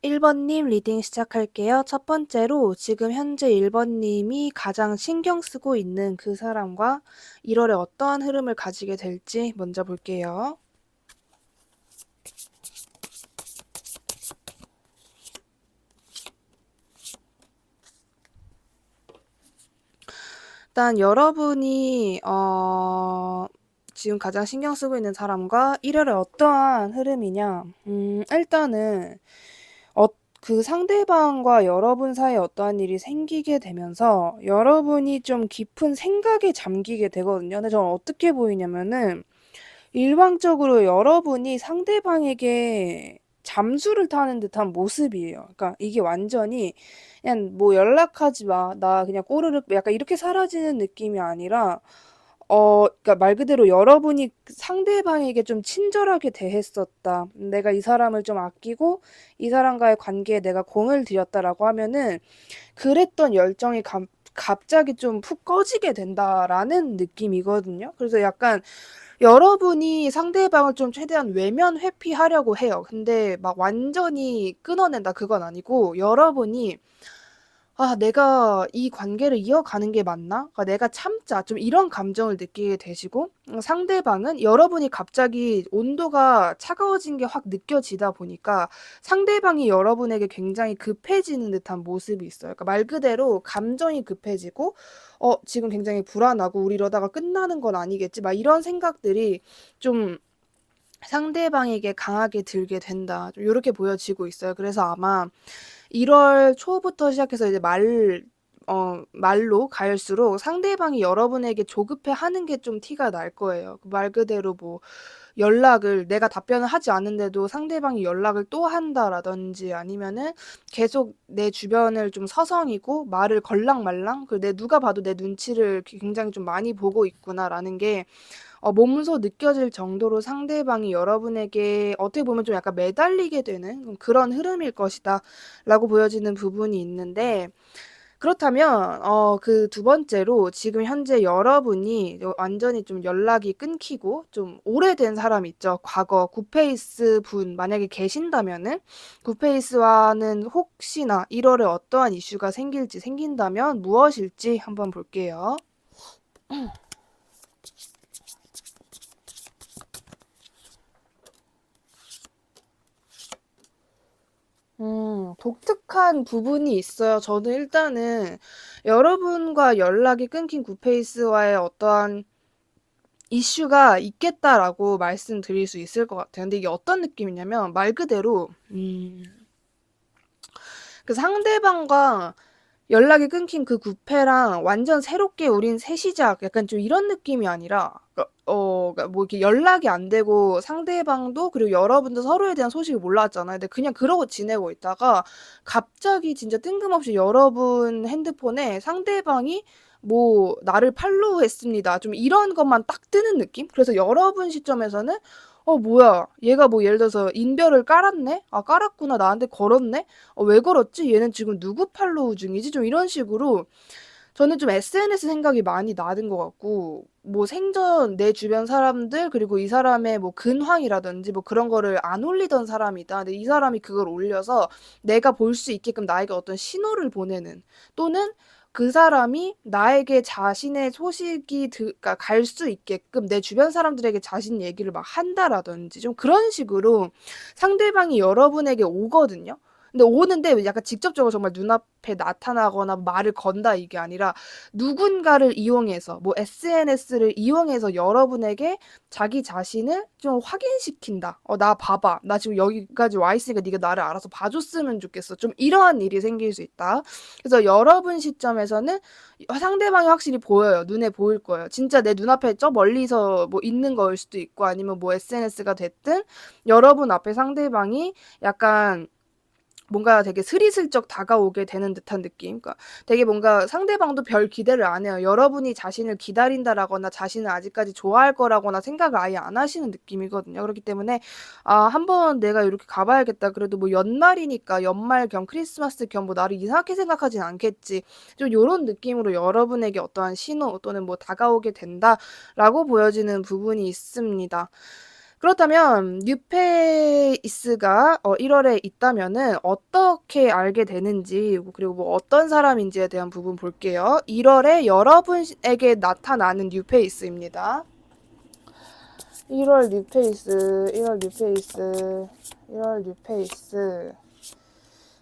1번님 리딩 시작할게요. 첫 번째로 지금 현재 1번님이 가장 신경 쓰고 있는 그 사람과 1월에 어떠한 흐름을 가지게 될지 먼저 볼게요. 일단 여러분이 지금 가장 신경 쓰고 있는 사람과 1월에 어떠한 흐름이냐? 일단은 그 상대방과 여러분 사이에 어떠한 일이 생기게 되면서 여러분이 좀 깊은 생각에 잠기게 되거든요. 근데 저는 어떻게 보이냐면은 일방적으로 여러분이 상대방에게 잠수를 타는 듯한 모습이에요. 그러니까 이게 완전히 그냥 뭐 연락하지 마. 나 그냥 꼬르륵 약간 이렇게 사라지는 느낌이 아니라 그러니까 말 그대로 여러분이 상대방에게 좀 친절하게 대했었다. 내가 이 사람을 좀 아끼고 이 사람과의 관계에 내가 공을 들였다라고 하면은 그랬던 열정이 갑자기 좀 푹 꺼지게 된다라는 느낌이거든요. 그래서 약간 여러분이 상대방을 좀 최대한 외면 회피하려고 해요. 근데 막 완전히 끊어낸다 그건 아니고 여러분이 '아 내가 이 관계를 이어가는 게 맞나? 내가 참자.' 좀 이런 감정을 느끼게 되시고 상대방은 여러분이 갑자기 온도가 차가워진 게 확 느껴지다 보니까 상대방이 여러분에게 굉장히 급해지는 듯한 모습이 있어요. 그러니까 말 그대로 감정이 급해지고 '지금 굉장히 불안하고 우리 이러다가 끝나는 건 아니겠지?' 막 이런 생각들이 좀 상대방에게 강하게 들게 된다. 좀 요렇게 보여지고 있어요. 그래서 아마 1월 초부터 시작해서 이제 말로 갈수록 상대방이 여러분에게 조급해하는 게 좀 티가 날 거예요. 말 그대로 뭐 연락을 내가 답변을 하지 않은데도 상대방이 연락을 또 한다라든지 아니면은 계속 내 주변을 좀 서성이고 말을 걸랑말랑 누가 봐도 내 눈치를 굉장히 좀 많이 보고 있구나라는 게 몸소 느껴질 정도로 상대방이 여러분에게 어떻게 보면 좀 약간 매달리게 되는 그런 흐름일 것이다라고 보여지는 부분이 있는데 그렇다면 그 두 번째로 지금 현재 여러분이 완전히 좀 연락이 끊기고 좀 오래된 사람 있죠. 과거 굿페이스 분 만약에 계신다면은 굿페이스와는 혹시나 1월에 어떠한 이슈가 생긴다면 무엇일지 한번 볼게요. 독특한 부분이 있어요. 저는 일단은 여러분과 연락이 끊긴 굿페이스와의 어떠한 이슈가 있겠다라고 말씀드릴 수 있을 것 같아요. 근데 이게 어떤 느낌이냐면 말 그대로 그 상대방과 연락이 끊긴 그 굿페랑 완전 새롭게 우린 새 시작 약간 좀 이런 느낌이 아니라 그러니까 뭐 이렇게 연락이 안 되고 상대방도 그리고 여러분도 서로에 대한 소식을 몰랐잖아요. 근데 그냥 그러고 지내고 있다가 갑자기 진짜 뜬금없이 여러분 핸드폰에 상대방이 뭐 나를 팔로우했습니다. 좀 이런 것만 딱 뜨는 느낌? 그래서 여러분 시점에서는 뭐야 얘가 뭐 예를 들어서 인별을 깔았네? 아 깔았구나 나한테 걸었네? 왜 걸었지? 얘는 지금 누구 팔로우 중이지? 좀 이런 식으로 저는 좀 SNS 생각이 많이 나는 것 같고 뭐 생전 내 주변 사람들 그리고 이 사람의 뭐 근황이라든지 뭐 그런 거를 안 올리던 사람이다. 근데 이 사람이 그걸 올려서 내가 볼 수 있게끔 나에게 어떤 신호를 보내는 또는 그 사람이 나에게 자신의 소식이 그러니까 갈 수 있게끔 내 주변 사람들에게 자신 얘기를 막 한다라든지 좀 그런 식으로 상대방이 여러분에게 오거든요. 근데 오는데 약간 직접적으로 정말 눈앞에 나타나거나 말을 건다 이게 아니라 누군가를 이용해서 뭐 SNS를 이용해서 여러분에게 자기 자신을 좀 확인시킨다. 나 봐봐. 나 지금 여기까지 와 있으니까 네가 나를 알아서 봐줬으면 좋겠어. 좀 이러한 일이 생길 수 있다. 그래서 여러분 시점에서는 상대방이 확실히 보여요. 눈에 보일 거예요. 진짜 내 눈앞에 저 멀리서 뭐 있는 거일 수도 있고 아니면 뭐 SNS가 됐든 여러분 앞에 상대방이 약간 뭔가 되게 스리슬쩍 다가오게 되는 듯한 느낌. 그러니까 되게 뭔가 상대방도 별 기대를 안 해요. 여러분이 자신을 기다린다라거나 자신을 아직까지 좋아할 거라거나 생각을 아예 안 하시는 느낌이거든요. 그렇기 때문에 '한번 내가 이렇게 가 봐야겠다. 그래도 뭐 연말이니까 연말 겸 크리스마스 겸 뭐 나를 이상하게 생각하진 않겠지.' 좀 요런 느낌으로 여러분에게 어떠한 신호 또는 뭐 다가오게 된다라고 보여지는 부분이 있습니다. 그렇다면 뉴페이스가 1월에 있다면은 어떻게 알게 되는지 그리고 뭐 어떤 사람인지에 대한 부분 볼게요. 1월에 여러분에게 나타나는 뉴페이스입니다. 1월 뉴페이스, 1월 뉴페이스, 1월 뉴페이스.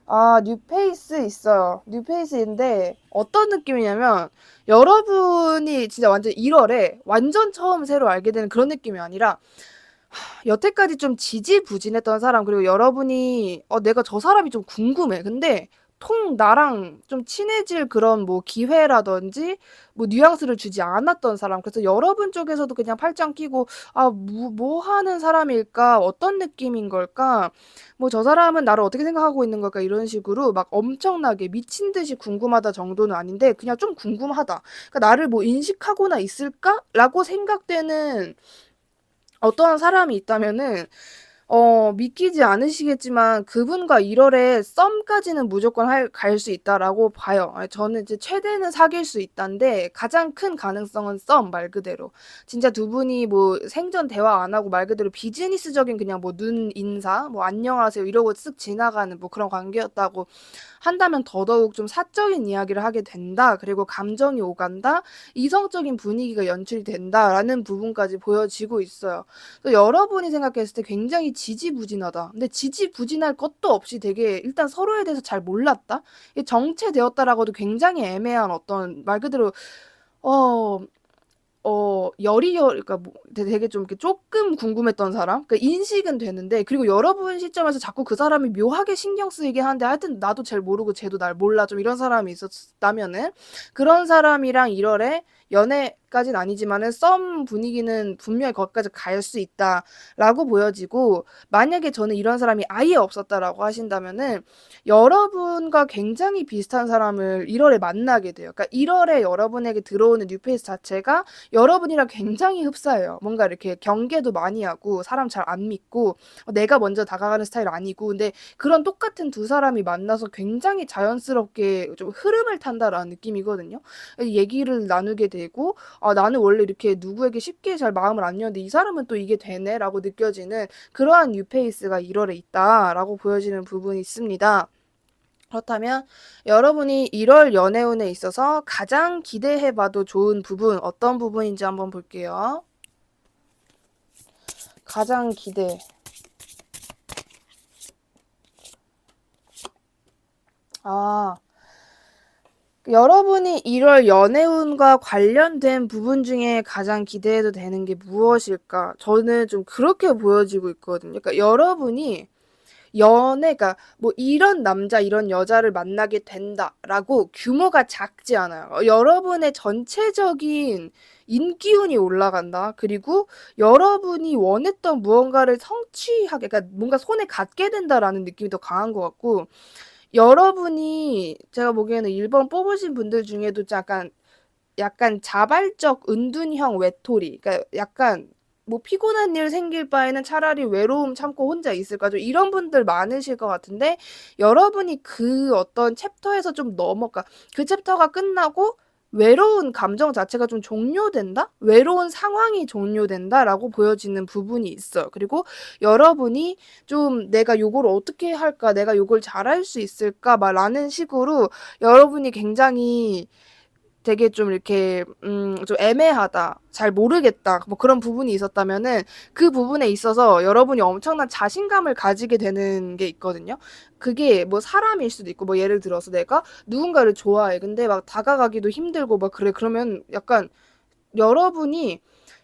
아, 뉴페이스 있어요. 뉴페이스인데 어떤 느낌이냐면 여러분이 진짜 완전 1월에 완전 처음 새로 알게 되는 그런 느낌이 아니라 여태까지 좀 지지부진했던 사람, 그리고 여러분이 내가 저 사람이 좀 궁금해. 근데 통 나랑 좀 친해질 그런 뭐 기회라든지 뭐 뉘앙스를 주지 않았던 사람. 그래서 여러분 쪽에서도 그냥 팔짱 끼고 뭐 하는 사람일까? 어떤 느낌인 걸까? 뭐 저 사람은 나를 어떻게 생각하고 있는 걸까? 이런 식으로 막 엄청나게 미친 듯이 궁금하다 정도는 아닌데 그냥 좀 궁금하다. 그러니까 나를 뭐 인식하거나 있을까?라고 생각되는 어떠한 사람이 있다면은 믿기지 않으시겠지만 그분과 1월에 썸까지는 무조건 갈 수 있다라고 봐요. 저는 이제 최대는 사귈 수 있다인데 가장 큰 가능성은 썸 말 그대로. 진짜 두 분이 뭐 생전 대화 안 하고 말 그대로 비즈니스적인 그냥 뭐 눈 인사, 뭐 안녕하세요 이러고 쓱 지나가는 뭐 그런 관계였다고 한다면 더더욱 좀 사적인 이야기를 하게 된다. 그리고 감정이 오간다. 이성적인 분위기가 연출이 된다라는 부분까지 보여지고 있어요. 여러분이 생각했을 때 굉장히 지지부진하다. 근데 지지부진할 것도 없이 되게 일단 서로에 대해서 잘 몰랐다. 이게 정체되었다라고도 굉장히 애매한 어떤 말 그대로 어 그러니까 뭐 되게 좀 이렇게 쪼끔 궁금했던 사람? 그러니까 인식은 되는데, 그리고 여러분 시점에서 자꾸 그 사람이 묘하게 신경 쓰이긴 하는데 하여튼 나도 잘 모르고 쟤도 날 몰라 좀 이런 사람이 있었다면은 그런 사람이랑 1월에 연애까진 아니지만은 썸 분위기는 분명히 거기까지 갈 수 있다라고 보여지고, 만약에 저는 이런 사람이 아예 없었다라고 하신다면은 여러분과 굉장히 비슷한 사람을 1월에 만나게 돼요. 그러니까 1월에 여러분에게 들어오는 뉴페이스 자체가 여러분이랑 굉장히 흡사해요. 뭔가 이렇게 경계도 많이 하고 사람 잘 안 믿고 내가 먼저 다가가는 스타일 아니고, 근데 그런 똑같은 두 사람이 만나서 굉장히 자연스럽게 좀 흐름을 탄다라는 느낌이거든요. 얘기를 나누게 되고 나는 원래 이렇게 누구에게 쉽게 잘 마음을 안 여는데 이 사람은 또 이게 되네라고 느껴지는 그러한 뉴페이스가 1월에 있다라고 보여지는 부분이 있습니다. 그렇다면 여러분이 1월 연애운에 있어서 가장 기대해봐도 좋은 부분 어떤 부분인지 한번 볼게요. 가장 기대. 여러분이 1월 연애운과 관련된 부분 중에 가장 기대해도 되는 게 무엇일까? 저는 좀 그렇게 보여지고 있거든요. 그러니까 여러분이 그러니까 뭐 이런 남자, 이런 여자를 만나게 된다라고 규모가 작지 않아요. 여러분의 전체적인 인기운이 올라간다. 그리고 여러분이 원했던 무언가를 성취하게, 그러니까 뭔가 손에 갖게 된다라는 느낌이 더 강한 것 같고, 여러분이 제가 보기에는 1번 뽑으신 분들 중에도 약간 자발적 은둔형 외톨이, 그러니까 약간 뭐 피곤한 일 생길 바에는 차라리 외로움 참고 혼자 있을까 좀 이런 분들 많으실 것 같은데, 여러분이 그 어떤 챕터에서 좀 그러니까 그 챕터가 끝나고 외로운 감정 자체가 좀 종료된다? 외로운 상황이 종료된다라고 보여지는 부분이 있어요. 그리고 여러분이 좀 '내가 요걸 어떻게 할까? 내가 요걸 잘할 수 있을까?' 막 라는 식으로 여러분이 굉장히 되게 좀 이렇게 좀 애매하다, 잘 모르겠다 뭐 그런 부분이 있었다면은 그 부분에 있어서 여러분이 엄청난 자신감을 가지게 되는 게 있거든요. 그게 뭐 사람일 수도 있고, 뭐 예를 들어서 내가 누군가를 좋아해. 근데 막 다가가기도 힘들고 막 그래. 그러면 약간 여러분이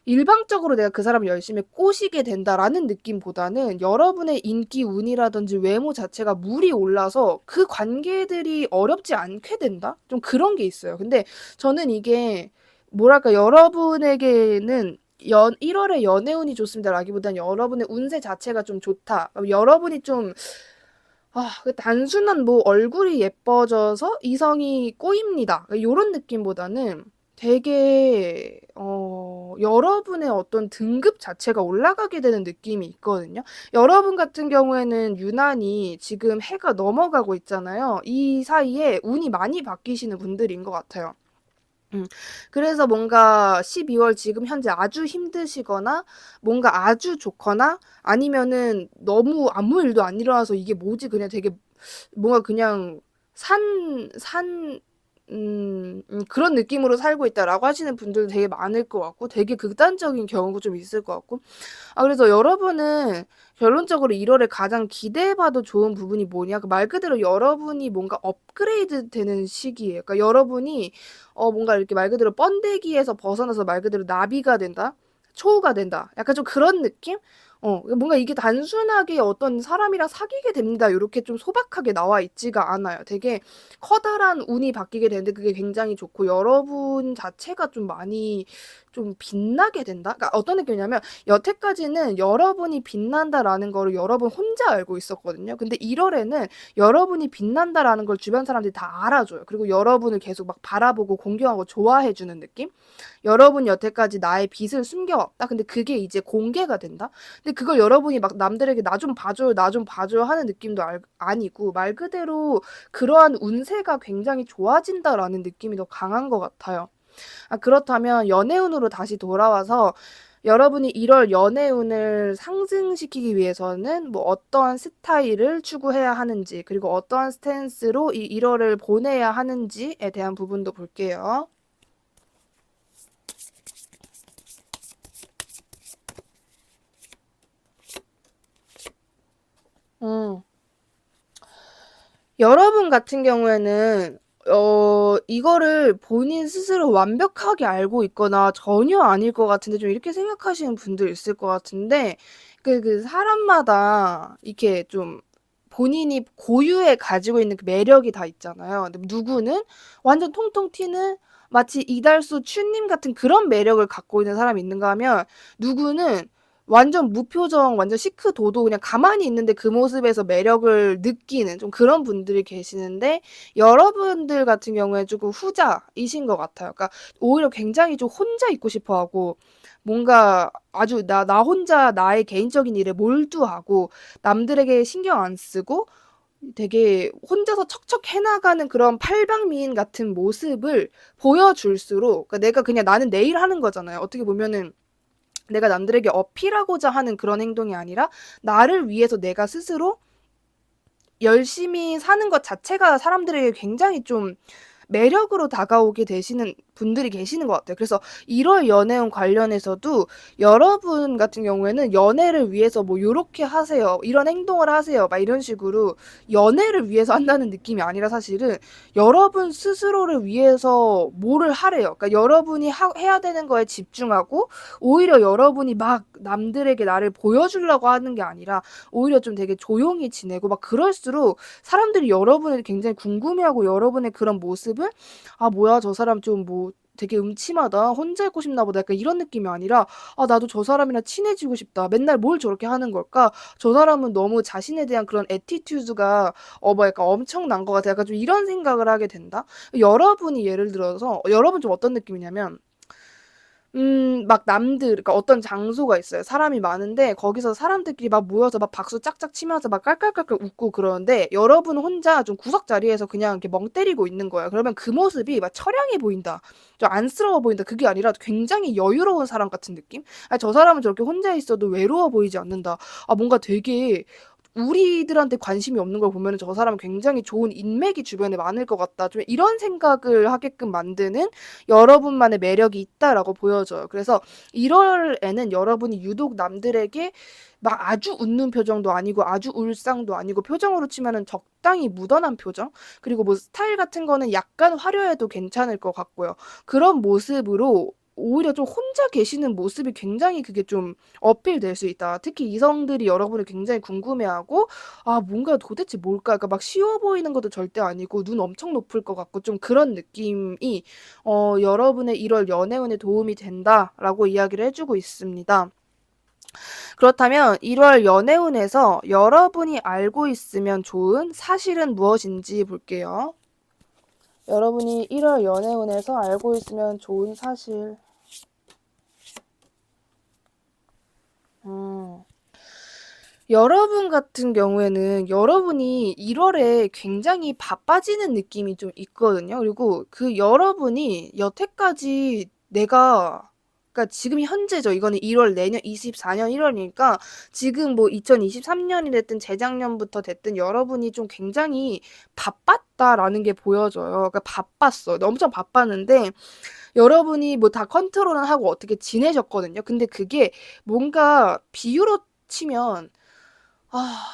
일방적으로 내가 그 사람을 열심히 꼬시게 된다라는 느낌보다는 여러분의 인기 운이라든지 외모 자체가 물이 올라서 그 관계들이 어렵지 않게 된다? 좀 그런 게 있어요. 근데 저는 이게 뭐랄까, 여러분에게는 1월에 연애운이 좋습니다라기보다는 여러분의 운세 자체가 좀 좋다. 여러분이 좀 그 단순한 뭐 얼굴이 예뻐져서 이성이 꼬입니다. 요런 느낌보다는 되게 여러분의 어떤 등급 자체가 올라가게 되는 느낌이 있거든요. 여러분 같은 경우에는 유난히 지금 해가 넘어가고 있잖아요. 이 사이에 운이 많이 바뀌시는 분들인 것 같아요. 음. 그래서 뭔가 12월 지금 현재 아주 힘드시거나 뭔가 아주 좋거나 아니면은 너무 아무 일도 안 일어나서 이게 뭐지? 그냥 되게 뭔가 그냥 산 그런 느낌으로 살고 있다라고 하시는 분들도 되게 많을 것 같고 되게 극단적인 경우도 좀 있을 것 같고 그래서 여러분은 결론적으로 1월에 가장 기대해봐도 좋은 부분이 뭐냐? 그 말 그대로 여러분이 뭔가 업그레이드 되는 시기예요. 그러니까 여러분이 뭔가 이렇게 말 그대로 번데기에서 벗어나서 말 그대로 나비가 된다? 초우가 된다. 약간 좀 그런 느낌? 뭔가 이게 단순하게 어떤 사람이랑 사귀게 됩니다. 요렇게 좀 소박하게 나와 있지가 않아요. 되게 커다란 운이 바뀌게 되는데 그게 굉장히 좋고 여러분 자체가 좀 많이 좀 빛나게 된다? 그러니까 어떤 느낌이냐면 여태까지는 여러분이 빛난다라는 거를 여러분 혼자 알고 있었거든요. 근데 1월에는 여러분이 빛난다라는 걸 주변 사람들이 다 알아줘요. 그리고 여러분을 계속 막 바라보고 공경하고 좋아해주는 느낌? 여러분 여태까지 나의 빛을 숨겨왔다. 근데 그게 이제 공개가 된다. 근데 그걸 여러분이 막 남들에게 나 좀 봐줘요, 나 좀 봐줘요 하는 느낌도 아니고 말 그대로 그러한 운세가 굉장히 좋아진다라는 느낌이 더 강한 것 같아요. 그렇다면 연애운으로 다시 돌아와서 여러분이 1월 연애운을 상승시키기 위해서는 뭐 어떠한 스타일을 추구해야 하는지 그리고 어떠한 스탠스로 이 1월을 보내야 하는지에 대한 부분도 볼게요. 음. 여러분 같은 경우에는 이거를 본인 스스로 완벽하게 알고 있거나 전혀 아닐 것 같은데 좀 이렇게 생각하시는 분들 있을 것 같은데 그 사람마다 이렇게 좀 본인이 고유에 가지고 있는 그 매력이 다 있잖아요. 근데 누구는 완전 통통 튀는 마치 이달수 춘님 같은 그런 매력을 갖고 있는 사람이 있는가 하면 누구는 완전 무표정, 완전 시크도도 그냥 가만히 있는데 그 모습에서 매력을 느끼는 좀 그런 분들이 계시는데 여러분들 같은 경우에 조금 후자이신 것 같아요. 그러니까 오히려 굉장히 좀 혼자 있고 싶어 하고 뭔가 아주 나 혼자 나의 개인적인 일에 몰두하고 남들에게 신경 안 쓰고 되게 혼자서 척척 해나가는 그런 팔방미인 같은 모습을 보여줄수록 그러니까 내가 그냥 나는 내 일 하는 거잖아요. 어떻게 보면은 내가 남들에게 어필하고자 하는 그런 행동이 아니라 나를 위해서 내가 스스로 열심히 사는 것 자체가 사람들에게 굉장히 좀 매력으로 다가오게 되시는 분들이 계시는 것 같아요. 그래서 1월 연애운 관련해서도 여러분 같은 경우에는 연애를 위해서 뭐 요렇게 하세요. 이런 행동을 하세요. 막 이런 식으로 연애를 위해서 한다는 느낌이 아니라 사실은 여러분 스스로를 위해서 뭐를 하래요. 그러니까 여러분이 해야 되는 거에 집중하고 오히려 여러분이 막 남들에게 나를 보여주려고 하는 게 아니라 오히려 좀 되게 조용히 지내고 막 그럴수록 사람들이 여러분을 굉장히 궁금해하고 여러분의 그런 모습을 뭐야 저 사람 좀 뭐 되게 음침하다. 혼자 있고 싶나 보다. 약간 이런 느낌이 아니라 나도 저 사람이랑 친해지고 싶다. 맨날 뭘 저렇게 하는 걸까? 저 사람은 너무 자신에 대한 그런 애티튜드가 뭐 약간 엄청난 것 같아. 약간 좀 이런 생각을 하게 된다. 여러분이 예를 들어서 여러분 좀 어떤 느낌이냐면 막 남들 그러니까 어떤 장소가 있어요. 사람이 많은데 거기서 사람들끼리 막 모여서 막 박수 짝짝 치면서 막 깔깔깔깔 웃고 그러는데 여러분 혼자 좀 구석 자리에서 그냥 이렇게 멍 때리고 있는 거예요. 그러면 그 모습이 막 처량해 보인다. 좀 안쓰러워 보인다. 그게 아니라 굉장히 여유로운 사람 같은 느낌? 저 사람은 저렇게 혼자 있어도 외로워 보이지 않는다. 뭔가 되게 우리들한테 관심이 없는 걸 보면은 '저 사람은 굉장히 좋은 인맥이 주변에 많을 것 같다.' 좀 이런 생각을 하게끔 만드는 '여러분만의 매력이 있다.'라고 보여져요. 그래서 1월에는 여러분이 유독 남들에게 막 아주 웃는 표정도 아니고 아주 울상도 아니고 표정으로 치면은 적당히 무던한 표정 그리고 뭐 스타일 같은 거는 약간 화려해도 괜찮을 것 같고요. 그런 모습으로 오히려 좀 혼자 계시는 모습이 굉장히 그게 좀 어필될 수 있다. 특히 이성들이 여러분을 굉장히 궁금해하고 뭔가 도대체 뭘까? 그러니까 막 쉬워 보이는 것도 절대 아니고 눈 엄청 높을 것 같고 좀 그런 느낌이 여러분의 1월 연애운에 도움이 된다라고 이야기를 해주고 있습니다. 그렇다면 1월 연애운에서 여러분이 알고 있으면 좋은 사실은 무엇인지 볼게요. 여러분이 1월 연애운에서 알고 있으면 좋은 사실. 음. 여러분 같은 경우에는 여러분이 1 월에 굉장히 바빠지는 느낌이 좀 있거든요. 그리고 그 여러분이 여태까지 내가 그러니까 지금 현재죠. 이거는 1월 내년 24년 1 월이니까 지금 뭐 2023 년이 됐든 재작년부터 됐든 여러분이 좀 굉장히 바빴다라는 게 보여져요. 그러니까 바빴어. 엄청 바빴는데 여러분이 뭐 다 컨트롤은 하고 어떻게 지내셨거든요. 근데 그게 뭔가 비유로 치면 아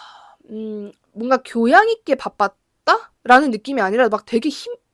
뭔가 '교양 있게 바빴다.'라는 느낌이 아니라 막 되게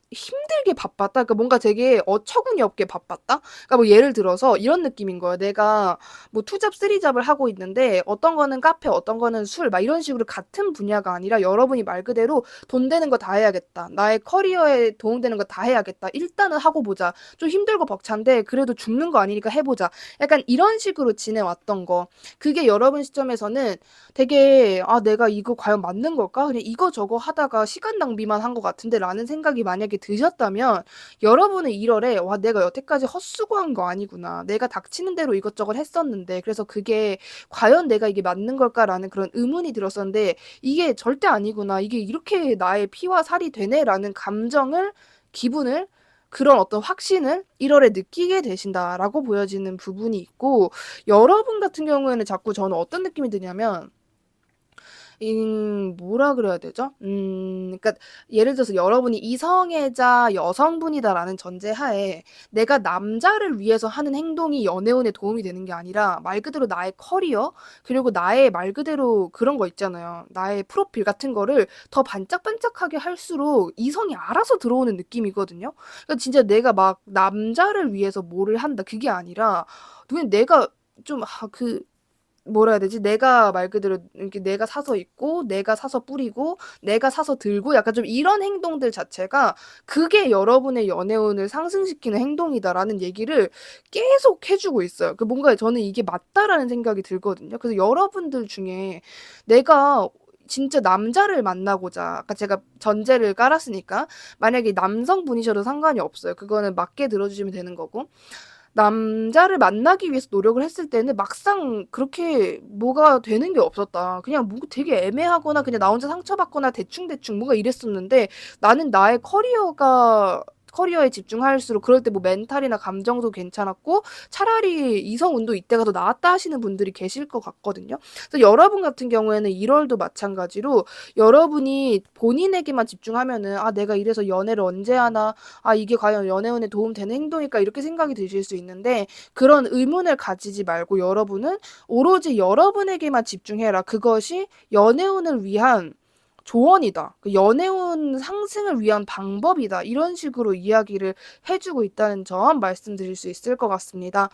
힘들게 바빴다. 그러니까 뭔가 되게 어처구니 없게 바빴다. 그러니까 뭐 예를 들어서 이런 느낌인 거예요. 내가 뭐 2 잡 3 잡을 하고 있는데 어떤 거는 카페 어떤 거는 술 막 이런 식으로 같은 분야가 아니라 여러분이 말 그대로 '돈 되는 거 다 해야겠다. 나의 커리어에 도움되는 거 다 해야겠다. 일단은 하고 보자. 좀 힘들고 벅찬데 그래도 죽는 거 아니니까 해 보자.' 약간 이런 식으로 지내왔던 거. 그게 여러분 시점에서는 되게 '아 내가 이거 과연 맞는 걸까? 그냥 이거저거 하다가 시간 낭비만 한 것 같은데.'라는 생각이 만약에 드셨다면 여러분은 1 월에 '와 내가 여태까지 헛수고한 거 아니구나. 내가 닥치는 대로 이것저것 했었는데 그래서 그게 과연 내가 이게 맞는 걸까?'라는 그런 의문이 들었었는데 '이게 절대 아니구나. 이게 이렇게 나의 피와 살이 되네.'라는 감정을 기분을 그런 어떤 확신을 1 월에 느끼게 되신다라고 보여지는 부분이 있고 여러분 같은 경우에는 자꾸 저는 어떤 느낌이 드냐면 뭐라 그래야 되죠? 그러니까 예를 들어서 여러분이 이성애자 여성분이다라는 전제하에 내가 남자를 위해서 하는 행동이 연애운에 도움이 되는 게 아니라 말 그대로 나의 커리어 그리고 나의 말 그대로 그런 거 있잖아요. 나의 프로필 같은 거를 더 반짝반짝하게 할수록 이성이 알아서 들어오는 느낌이거든요. 그러니까 진짜 내가 막 남자를 위해서 뭐를 한다 그게 아니라 그냥 내가 좀 뭐라 해야 되지? 내가 말 그대로 이렇게 내가 사서 입고 내가 사서 뿌리고 내가 사서 들고 약간 좀 이런 행동들 자체가 그게 여러분의 연애운을 상승시키는 행동이다라는 얘기를 계속 해 주고 있어요. 뭔가 저는 이게 맞다라는 생각이 들거든요. 그래서 여러분들 중에 내가 진짜 남자를 만나고자 아까 제가 전제를 깔았으니까 만약에 남성분이셔도 상관이 없어요. 그거는 맞게 들어 주시면 되는 거고. 남자를 만나기 위해서 노력을 했을 때는 막상 그렇게 뭐가 되는 게 없었다. 그냥 뭐 되게 애매하거나 그냥 나 혼자 상처받거나 대충대충 뭔가 이랬었는데 나는 나의 커리어에 집중할수록 그럴 때 뭐 멘탈이나 감정도 괜찮았고 차라리 이성운도 이때가 더 나았다 하시는 분들이 계실 것 같거든요. 그래서 여러분 같은 경우에는 1 월도 마찬가지로 여러분이 본인에게만 집중하면은 '아 내가 이래서 연애를 언제 하나. 아 이게 과연 연애운에 도움되는 행동일까?' 이렇게 생각이 드실 수 있는데 그런 의문을 가지지 말고 여러분은 오로지 여러분에게만 집중해라. 그것이 연애운을 위한 조언이다. 연애운 상승을 위한 방법이다. 이런 식으로 이야기를 해 주고 있다는 점 말씀드릴 수 있을 것 같습니다.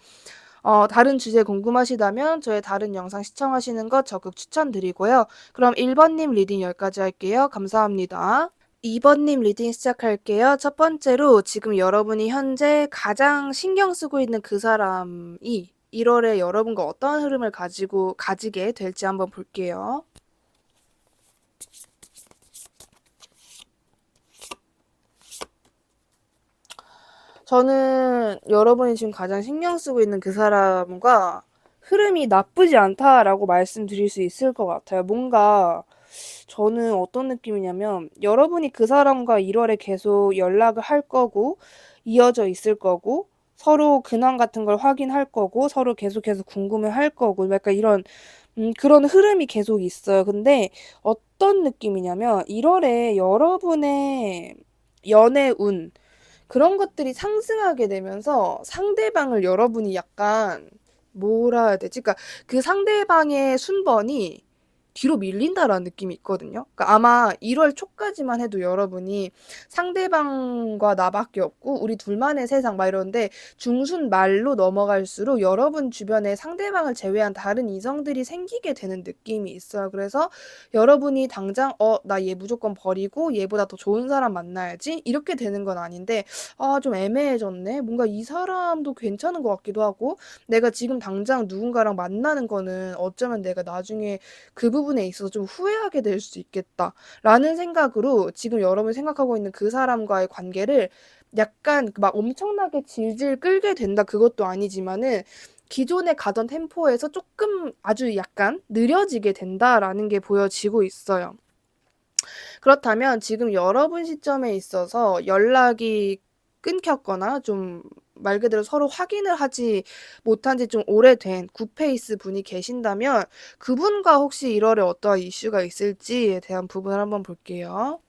다른 주제 궁금하시다면 저의 다른 영상 시청하시는 것 적극 추천드리고요. 그럼 1 번님 리딩 여기까지 할게요. 감사합니다. 2 번님 리딩 시작할게요. 첫 번째로 지금 여러분이 현재 가장 신경 쓰고 있는 그 사람이 1 월에 여러분과 어떤 흐름을 가지게 될지 한번 볼게요. 저는 여러분이 지금 가장 신경 쓰고 있는 그 사람과 흐름이 나쁘지 않다라고 말씀드릴 수 있을 것 같아요. 뭔가 저는 어떤 느낌이냐면 여러분이 그 사람과 1 월에 계속 연락을 할 거고 이어져 있을 거고 서로 근황 같은 걸 확인할 거고 서로 계속해서 궁금해할 거고 약간 이런 그런 흐름이 계속 있어요. 근데 어떤 느낌이냐면 1 월에 여러분의 연애운 그런 것들이 상승하게 되면서 상대방을 여러분이 약간 뭐라 해야 되지? 그러니까 그 상대방의 순번이 뒤로 밀린다라는 느낌이 있거든요. 그러니까 아마 1월 초까지만 해도 여러분이 상대방과 나밖에 없고 우리 둘만의 세상 막 이러는데 중순 말로 넘어갈수록 여러분 주변에 상대방을 제외한 다른 이성들이 생기게 되는 느낌이 있어요. 그래서 여러분이 당장 '나 얘 무조건 버리고 얘보다 더 좋은 사람 만나야지.' 이렇게 되는 건 아닌데 '아 좀 애매해졌네. 뭔가 이 사람도 괜찮은 것 같기도 하고 내가 지금 당장 누군가랑 만나는 거는 어쩌면 내가 나중에 그 부분에 있어서 좀 후회하게 될 수 있겠다.'라는 생각으로 지금 여러분이 생각하고 있는 그 사람과의 관계를 약간 막 엄청나게 질질 끌게 된다 그것도 아니지만은 기존에 가던 템포에서 조금 아주 약간 느려지게 된다라는 게 보여지고 있어요. 그렇다면 지금 여러분 시점에 있어서 연락이 끊겼거나 좀 말 그대로 서로 확인을 하지 못한 지 좀 오래된 굿페이스 분이 계신다면 그분과 혹시 1월에 어떠한 이슈가 있을지에 대한 부분을 한번 볼게요.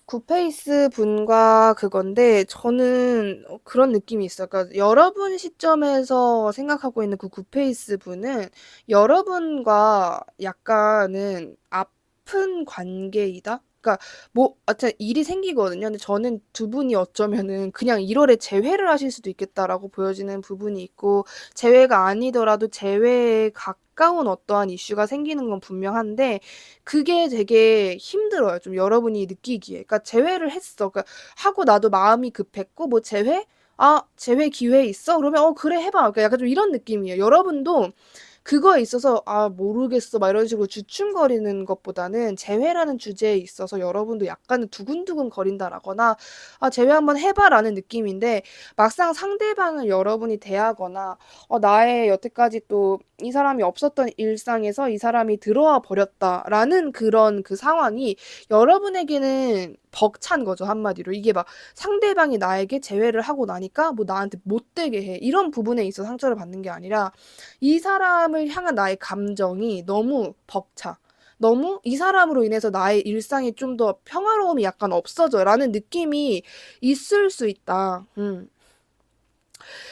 굿페이스 분과 그건데 저는 그런 느낌이 있어요. 그러니까 여러분 시점에서 생각하고 있는 그 굿페이스 분은 여러분과 약간은 아픈 관계이다? 그러니까 뭐 하여튼 일이 생기거든요. 근데 저는 두 분이 어쩌면은 그냥 1월에 재회를 하실 수도 있겠다라고 보여지는 부분이 있고 재회가 아니더라도 재회에 가까운 어떠한 이슈가 생기는 건 분명한데 그게 되게 힘들어요. 좀 여러분이 느끼기에. 그러니까 재회를 했어. 그러니까 하고 나도 마음이 급했고 뭐 재회? 아, 재회 기회 있어? 그러면 그래 해봐. 그러니까 약간 좀 이런 느낌이에요. 여러분도 그거에 있어서 아 모르겠어 막 이런 식으로 주춤거리는 것보다는 재회라는 주제에 있어서 여러분도 약간은 두근두근 거린다라거나 아 재회 한번 해봐라는 느낌인데 막상 상대방을 여러분이 대하거나 나의 여태까지 또 이 사람이 없었던 일상에서 이 사람이 들어와 버렸다라는 그런 그 상황이 여러분에게는 벅찬 거죠 한마디로. 이게 막 상대방이 나에게 재회를 하고 나니까 뭐 나한테 못되게 해 이런 부분에 있어 상처를 받는 게 아니라 이 사람을 향한 나의 감정이 너무 벅차. 너무 이 사람으로 인해서 나의 일상이 좀 더 평화로움이 약간 없어져라는 느낌이 있을 수 있다.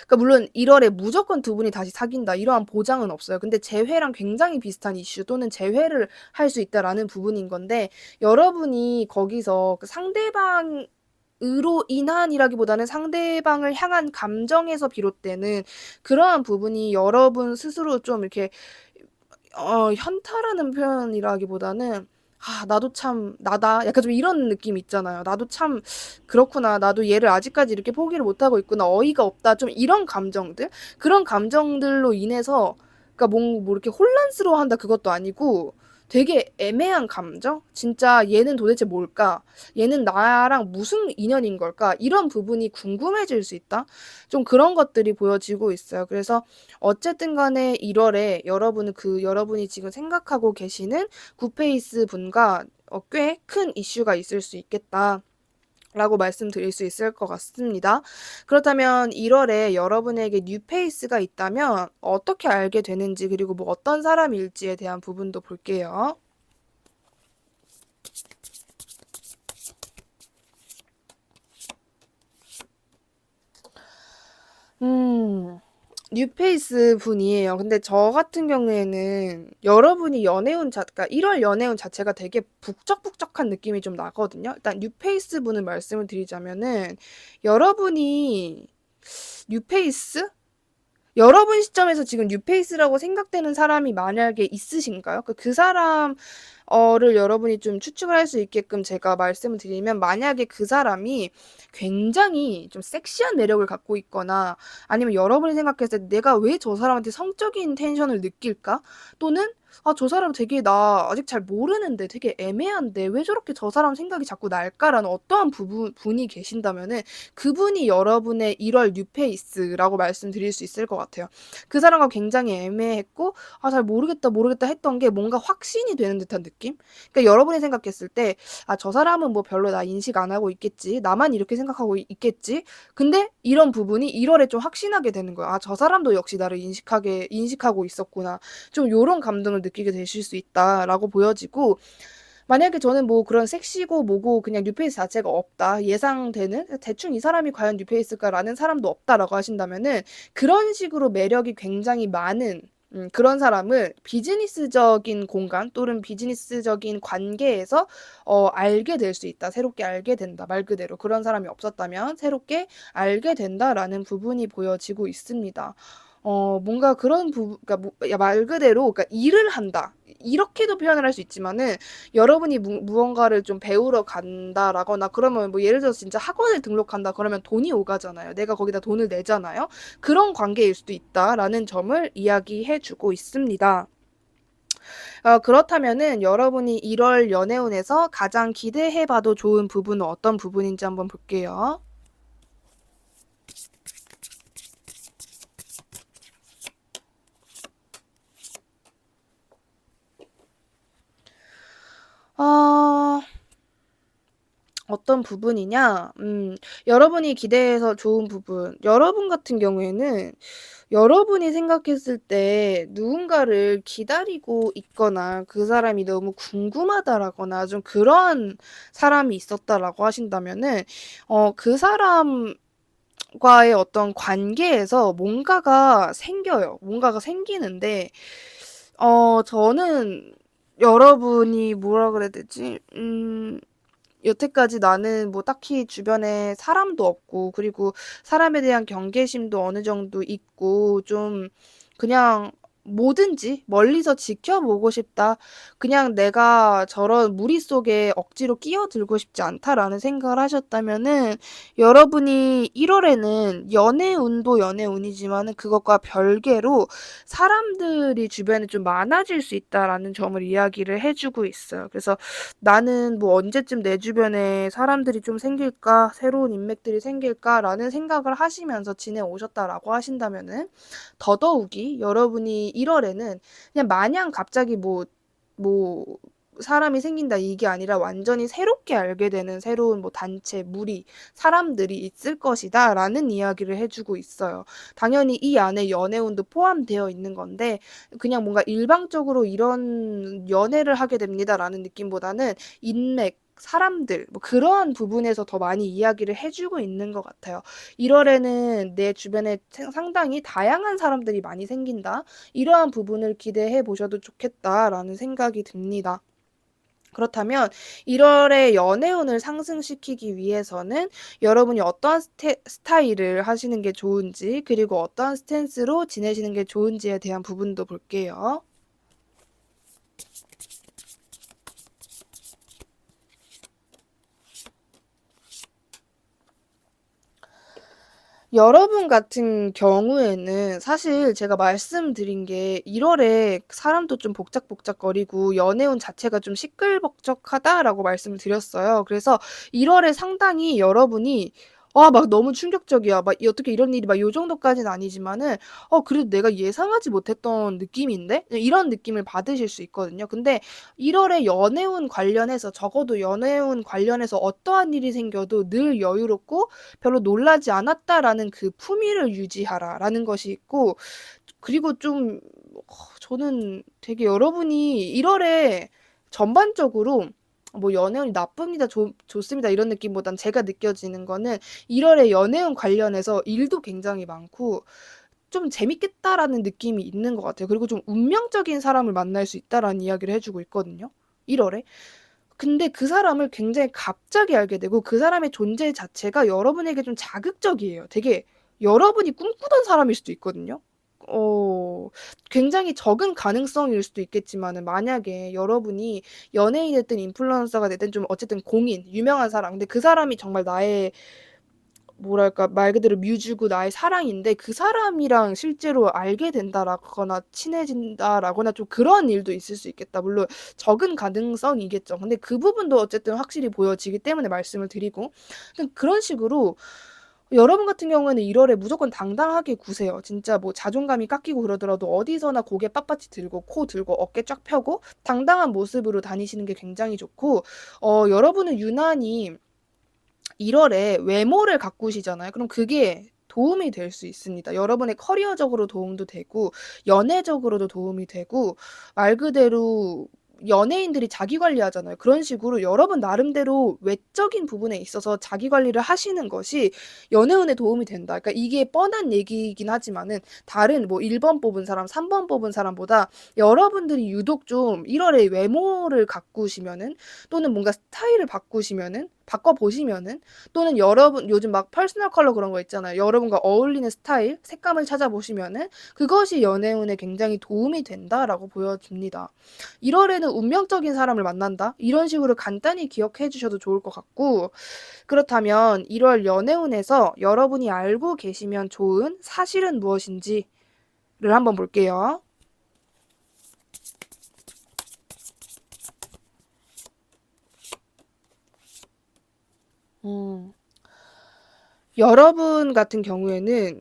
그러니까 물론 1월에 무조건 두 분이 다시 사귄다 이러한 보장은 없어요. 근데 재회랑 굉장히 비슷한 이슈 또는 재회를 할 수 있다라는 부분인 건데 여러분이 거기서 그 상대방 으로 인한이라기보다는 상대방을 향한 감정에서 비롯되는 그러한 부분이 여러분 스스로 좀 이렇게 현타라는 표현이라기보다는 '아 나도 참 나다.' 약간 좀 이런 느낌 있잖아요. '나도 참 그렇구나. 나도 얘를 아직까지 이렇게 포기를 못하고 있구나. 어이가 없다.' 좀 이런 감정들? 그런 감정들로 인해서 그러니까 뭐 이렇게 혼란스러워한다 그것도 아니고 되게 애매한 감정? 진짜 '얘는 도대체 뭘까? 얘는 나랑 무슨 인연인 걸까?' 이런 부분이 궁금해질 수 있다? 좀 그런 것들이 보여지고 있어요. 그래서 어쨌든 간에 1월에 여러분은 여러분이 지금 생각하고 계시는 굿페이스 분과 꽤 큰 이슈가 있을 수 있겠다. 라고 말씀드릴 수 있을 것 같습니다. 그렇다면 1월에 여러분에게 뉴페이스가 있다면 어떻게 알게 되는지 그리고 뭐 어떤 사람일지에 대한 부분도 볼게요. 뉴페이스 분이에요. 근데 저 같은 경우에는 여러분이 그러니까 1월 연애운 자체가 되게 북적북적한 느낌이 좀 나거든요. 일단 뉴페이스 분을 말씀을 드리자면은 여러분이 뉴페이스? 여러분 시점에서 지금 뉴페이스라고 생각되는 사람이 만약에 있으신가요? 그 사람 를 여러분이 좀 추측을 할 수 있게끔 제가 말씀을 드리면 만약에 그 사람이 굉장히 좀 섹시한 매력을 갖고 있거나 아니면 여러분이 생각했을 때 '내가 왜 저 사람한테 성적인 텐션을 느낄까?' 또는 '아 저 사람 되게 나 아직 잘 모르는데 되게 애매한데 왜 저렇게 저 사람 생각이 자꾸 날까?'라는 어떠한 분이 계신다면은 그분이 여러분의 1월 뉴페이스라고 말씀드릴 수 있을 것 같아요. 그 사람과 굉장히 애매했고 '아 잘 모르겠다, 모르겠다.' 했던 게 뭔가 확신이 되는 듯한 느낌? 그러니까 여러분이 생각했을 때 '아 저 사람은 뭐 별로 나 인식 안 하고 있겠지. 나만 이렇게 생각하고 있겠지.' 근데 이런 부분이 1월에 좀 확신하게 되는 거야. '아 저 사람도 역시 나를 인식하고 있었구나.' 좀 요런 감동을 느끼게 되실 수 있다라고 보여지고 만약에 저는 뭐 그런 섹시고 뭐고 그냥 뉴페이스 자체가 없다. 예상되는 '대충 이 사람이 과연 뉴페이스일까?'라는 사람도 없다라고 하신다면은 그런 식으로 매력이 굉장히 많은 그런 사람을 비즈니스적인 공간 또는 비즈니스적인 관계에서 알게 될 수 있다. 새롭게 알게 된다. 말 그대로 그런 사람이 없었다면 새롭게 알게 된다라는 부분이 보여지고 있습니다. 뭔가 그런 부분 그러니까 말 그대로 그러니까 일을 한다. 이렇게도 표현을 할 수 있지만은 여러분이 무언가를 좀 배우러 간다라거나 그러면 뭐 예를 들어서 진짜 학원을 등록한다 그러면 돈이 오가잖아요. 내가 거기다 돈을 내잖아요. 그런 관계일 수도 있다라는 점을 이야기해 주고 있습니다. 그렇다면은 여러분이 1월 연애운에서 가장 기대해봐도 좋은 부분은 어떤 부분인지 한번 볼게요. 어, 어떤 부분이냐? 여러분이 기대해서 좋은 부분. 여러분 같은 경우에는 여러분이 생각했을 때 누군가를 기다리고 있거나 그 사람이 너무 궁금하다라거나 좀 그런 사람이 있었다라고 하신다면은, 그 사람과의 어떤 관계에서 뭔가가 생겨요. 뭔가가 생기는데, 저는 여러분이 뭐라 그래야 되지? 여태까지 나는 뭐 딱히 주변에 사람도 없고, 그리고 사람에 대한 경계심도 어느 정도 있고, 좀 그냥 뭐든지 멀리서 지켜보고 싶다. 그냥 내가 저런 무리 속에 억지로 끼어들고 싶지 않다라는 생각을 하셨다면은, 여러분이 1월에는 연애운도 연애운이지만은 그것과 별개로 사람들이 주변에 좀 많아질 수 있다라는 점을 이야기를 해주고 있어요. 그래서 나는 뭐 언제쯤 내 주변에 사람들이 좀 생길까, 새로운 인맥들이 생길까라는 생각을 하시면서 지내오셨다라고 하신다면은, 더더욱이 여러분이 1월에는 그냥 마냥 갑자기 뭐, 사람이 생긴다 이게 아니라 완전히 새롭게 알게 되는 새로운 뭐 단체, 무리, 사람들이 있을 것이다 라는 이야기를 해주고 있어요. 당연히 이 안에 연애운도 포함되어 있는 건데, 그냥 뭔가 일방적으로 이런 연애를 하게 됩니다라는 느낌보다는 인맥, 사람들, 뭐 그러한 부분에서 더 많이 이야기를 해주고 있는 것 같아요. 1월에는 내 주변에 상당히 다양한 사람들이 많이 생긴다. 이러한 부분을 기대해 보셔도 좋겠다라는 생각이 듭니다. 그렇다면 1월에 연애운을 상승시키기 위해서는 여러분이 어떠한 스타일을 하시는 게 좋은지, 그리고 어떠한 스탠스로 지내시는 게 좋은지에 대한 부분도 볼게요. 여러분 같은 경우에는 사실 제가 말씀드린 게 1월에 사람도 좀 복작복작거리고 연애운 자체가 좀 시끌벅적하다라고 말씀을 드렸어요. 그래서 1월에 상당히 여러분이 막 너무 충격적이야. 막 어떻게 이런 일이 막 요 정도까지는 아니지만은 그래도 내가 예상하지 못했던 느낌인데? 이런 느낌을 받으실 수 있거든요. 근데 1월에 연애운 관련해서 적어도 연애운 관련해서 어떠한 일이 생겨도 늘 여유롭고 별로 놀라지 않았다라는 그 품위를 유지하라라는 것이 있고, 그리고 좀 저는 되게 여러분이 1월에 전반적으로 뭐 연애운이 나쁩니다, 좋습니다 이런 느낌보단 제가 느껴지는 거는 1월에 연애운 관련해서 일도 굉장히 많고 좀 재밌겠다라는 느낌이 있는 것 같아요. 그리고 좀 운명적인 사람을 만날 수 있다라는 이야기를 해주고 있거든요. 1월에. 근데 그 사람을 굉장히 갑자기 알게 되고 그 사람의 존재 자체가 여러분에게 좀 자극적이에요. 되게 여러분이 꿈꾸던 사람일 수도 있거든요. 어, 굉장히 적은 가능성일 수도 있겠지만은 만약에 여러분이 연예인이 됐든 인플루언서가 됐든 좀 어쨌든 공인, 유명한 사람, 근데 그 사람이 정말 나의 뭐랄까 말 그대로 뮤즈고 나의 사랑인데 그 사람이랑 실제로 알게 된다라거나 친해진다라거나 좀 그런 일도 있을 수 있겠다. 물론 적은 가능성이겠죠. 근데 그 부분도 어쨌든 확실히 보여지기 때문에 말씀을 드리고, 그런 식으로 여러분 같은 경우에는 1월에 무조건 당당하게 구세요. 진짜 뭐 자존감이 깎이고 그러더라도 어디서나 고개 빳빳이 들고 코 들고 어깨 쫙 펴고 당당한 모습으로 다니시는 게 굉장히 좋고, 여러분은 유난히 1월에 외모를 가꾸시잖아요. 그럼 그게 도움이 될 수 있습니다. 여러분의 커리어적으로 도움도 되고 연애적으로도 도움이 되고, 말 그대로 연예인들이 자기 관리하잖아요. 그런 식으로 여러분 나름대로 외적인 부분에 있어서 자기 관리를 하시는 것이 연애운에 도움이 된다. 그러니까 이게 뻔한 얘기이긴 하지만은 다른 뭐 1번 뽑은 사람, 3번 뽑은 사람보다 여러분들이 유독 좀 1월에 외모를 가꾸시면은, 또는 뭔가 스타일을 바꿔보시면은, 또는 여러분 요즘 막 퍼스널 컬러 그런 거 있잖아요. 여러분과 어울리는 스타일, 색감을 찾아보시면은 그것이 연애운에 굉장히 도움이 된다라고 보여집니다. 1월에는 운명적인 사람을 만난다. 이런 식으로 간단히 기억해 주셔도 좋을 것 같고, 그렇다면 1월 연애운에서 여러분이 알고 계시면 좋은 사실은 무엇인지를 한번 볼게요. 음. 여러분 같은 경우에는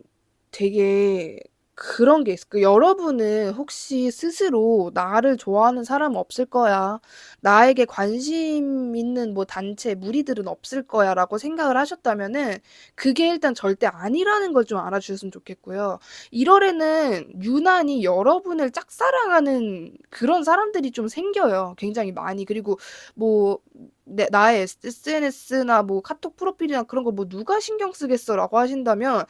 되게 그런 게 있을 거예요. 여러분은 혹시 스스로 '나를 좋아하는 사람은 없을 거야. 나에게 관심 있는 뭐 단체, 무리들은 없을 거야.'라고 생각을 하셨다면은 그게 일단 절대 아니라는 걸 좀 알아주셨으면 좋겠고요. 1월에는 유난히 여러분을 짝사랑하는 그런 사람들이 좀 생겨요, 굉장히 많이. 그리고 뭐 나의 SNS나 뭐 카톡 프로필이나 그런 거 뭐 '누가 신경 쓰겠어.'라고 하신다면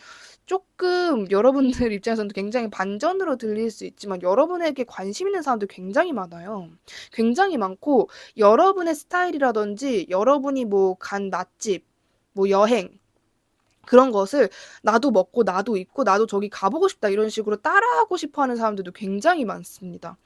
조금 여러분들 입장에서는 굉장히 반전으로 들릴 수 있지만 여러분에게 관심 있는 사람들 굉장히 많아요. 굉장히 많고 여러분의 스타일이라든지 여러분이 뭐 간 맛집, 뭐 여행 그런 것을 '나도 먹고 나도 입고 나도 저기 가 보고 싶다.' 이런 식으로 따라하고 싶어 하는 사람들도 굉장히 많습니다.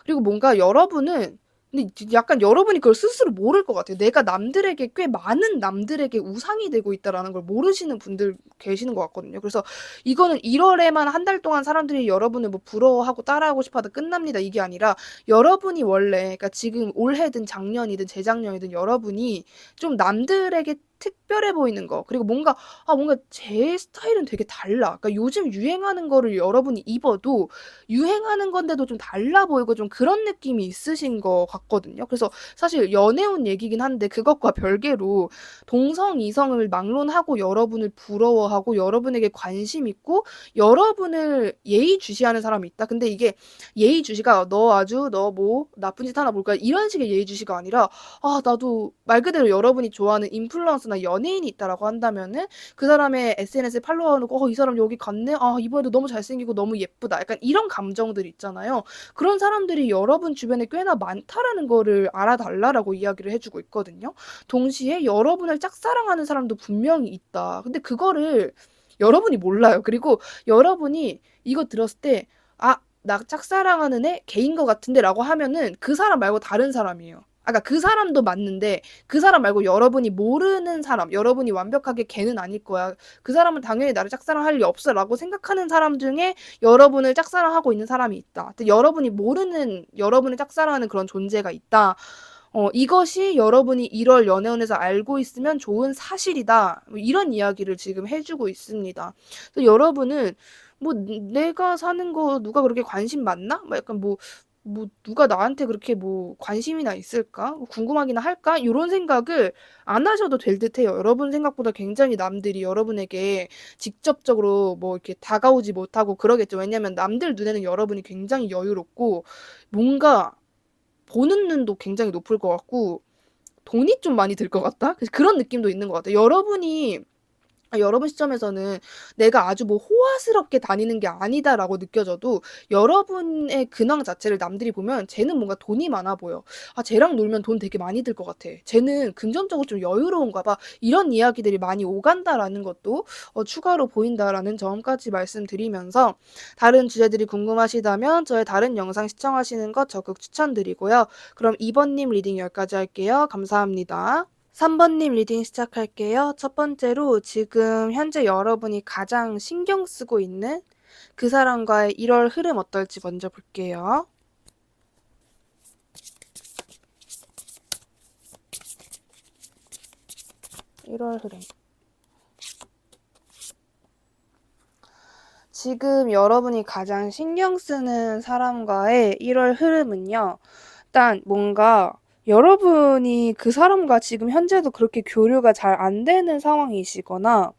그리고 뭔가 여러분은 근데 약간 여러분이 그걸 스스로 모를 것 같아요. 내가 남들에게 꽤 많은 남들에게 우상이 되고 있다라는 걸 모르시는 분들 계시는 것 같거든요. 그래서 이거는 1 월에만 한 달 동안 사람들이 여러분을 뭐 부러워하고 따라하고 싶어 하다 끝납니다. 이게 아니라 여러분이 원래 그러니까 지금 올해든 작년이든 재작년이든 여러분이 좀 남들에게 특별해 보이는 거 그리고 뭔가 제 스타일은 되게 달라. 그러니까 요즘 유행하는 거를 여러분이 입어도 유행하는 건데도 좀 달라 보이고 좀 그런 느낌이 있으신 것 같거든요. 그래서 사실 연애운 얘기긴 한데 그것과 별개로 동성, 이성을 막론하고 여러분을 부러워하고 여러분에게 관심 있고 여러분을 예의주시하는 사람이 있다. 근데 이게 예의주시가 너 뭐 나쁜 짓 하나 볼까 이런 식의 예의주시가 아니라 나도 말 그대로 여러분이 좋아하는 인플루언서나 연예인이 있다라고 한다면은 그 사람의 SNS에 팔로우 하고 '이 사람 여기 갔네. 아 이번에도 너무 잘생기고 너무 예쁘다.' 약간 이런 감정들 있잖아요. 그런 사람들이 여러분 주변에 꽤나 많다라는 거를 알아달라라고 이야기를 해 주고 있거든요. 동시에 여러분을 짝사랑하는 사람도 분명히 있다. 근데 그거를 여러분이 몰라요. 그리고 여러분이 이거 들었을 때 '아 나 짝사랑하는 애 걔인 것 같은데.'라고 하면은 그 사람 말고 다른 사람이에요. 그러니까 그 사람도 맞는데 그 사람 말고 여러분이 모르는 사람, 여러분이 완벽하게 걔는 아닐 거야. 그 사람은 당연히 나를 짝사랑할 리 없어라고 생각하는 사람 중에 여러분을 짝사랑하고 있는 사람이 있다. 근데 여러분이 모르는 여러분을 짝사랑하는 그런 존재가 있다. 이것이 여러분이 1월 연애운에서 알고 있으면 좋은 사실이다. 뭐 이런 이야기를 지금 해주고 있습니다. 그래서 여러분은 뭐 내가 사는 거 누가 그렇게 관심 많나? 막 약간 뭐 누가 나한테 그렇게 뭐 관심이나 있을까? 뭐 궁금하기나 할까? 이런 생각을 안 하셔도 될 듯해요. 여러분 생각보다 굉장히 남들이 여러분에게 직접적으로 뭐 이렇게 다가오지 못하고 그러겠죠. 왜냐면 남들 눈에는 여러분이 굉장히 여유롭고 뭔가 보는 눈도 굉장히 높을 것 같고 돈이 좀 많이 들 것 같다? 그래서 그런 느낌도 있는 것 같아요. 여러분 시점에서는 '내가 아주 뭐 호화스럽게 다니는 게 아니다.'라고 느껴져도 여러분의 근황 자체를 남들이 보면 '쟤는 뭔가 돈이 많아 보여. 아 쟤랑 놀면 돈 되게 많이 들 것 같아. 쟤는 금전적으로 좀 여유로운가 봐.' 이런 이야기들이 많이 오간다라는 것도 추가로 보인다라는 점까지 말씀드리면서 다른 주제들이 궁금하시다면 저의 다른 영상 시청하시는 것 적극 추천드리고요. 그럼 2번 님 리딩 여기까지 할게요. 감사합니다. 3번 님 리딩 시작할게요. 첫 번째로 지금 현재 여러분이 가장 신경 쓰고 있는 그 사람과의 1월 흐름 어떨지 먼저 볼게요. 1월 흐름. 지금 여러분이 가장 신경 쓰는 사람과의 1월 흐름은요. 일단 뭔가 여러분이 그 사람과 지금 현재도 그렇게 교류가 잘 안 되는 상황이시거나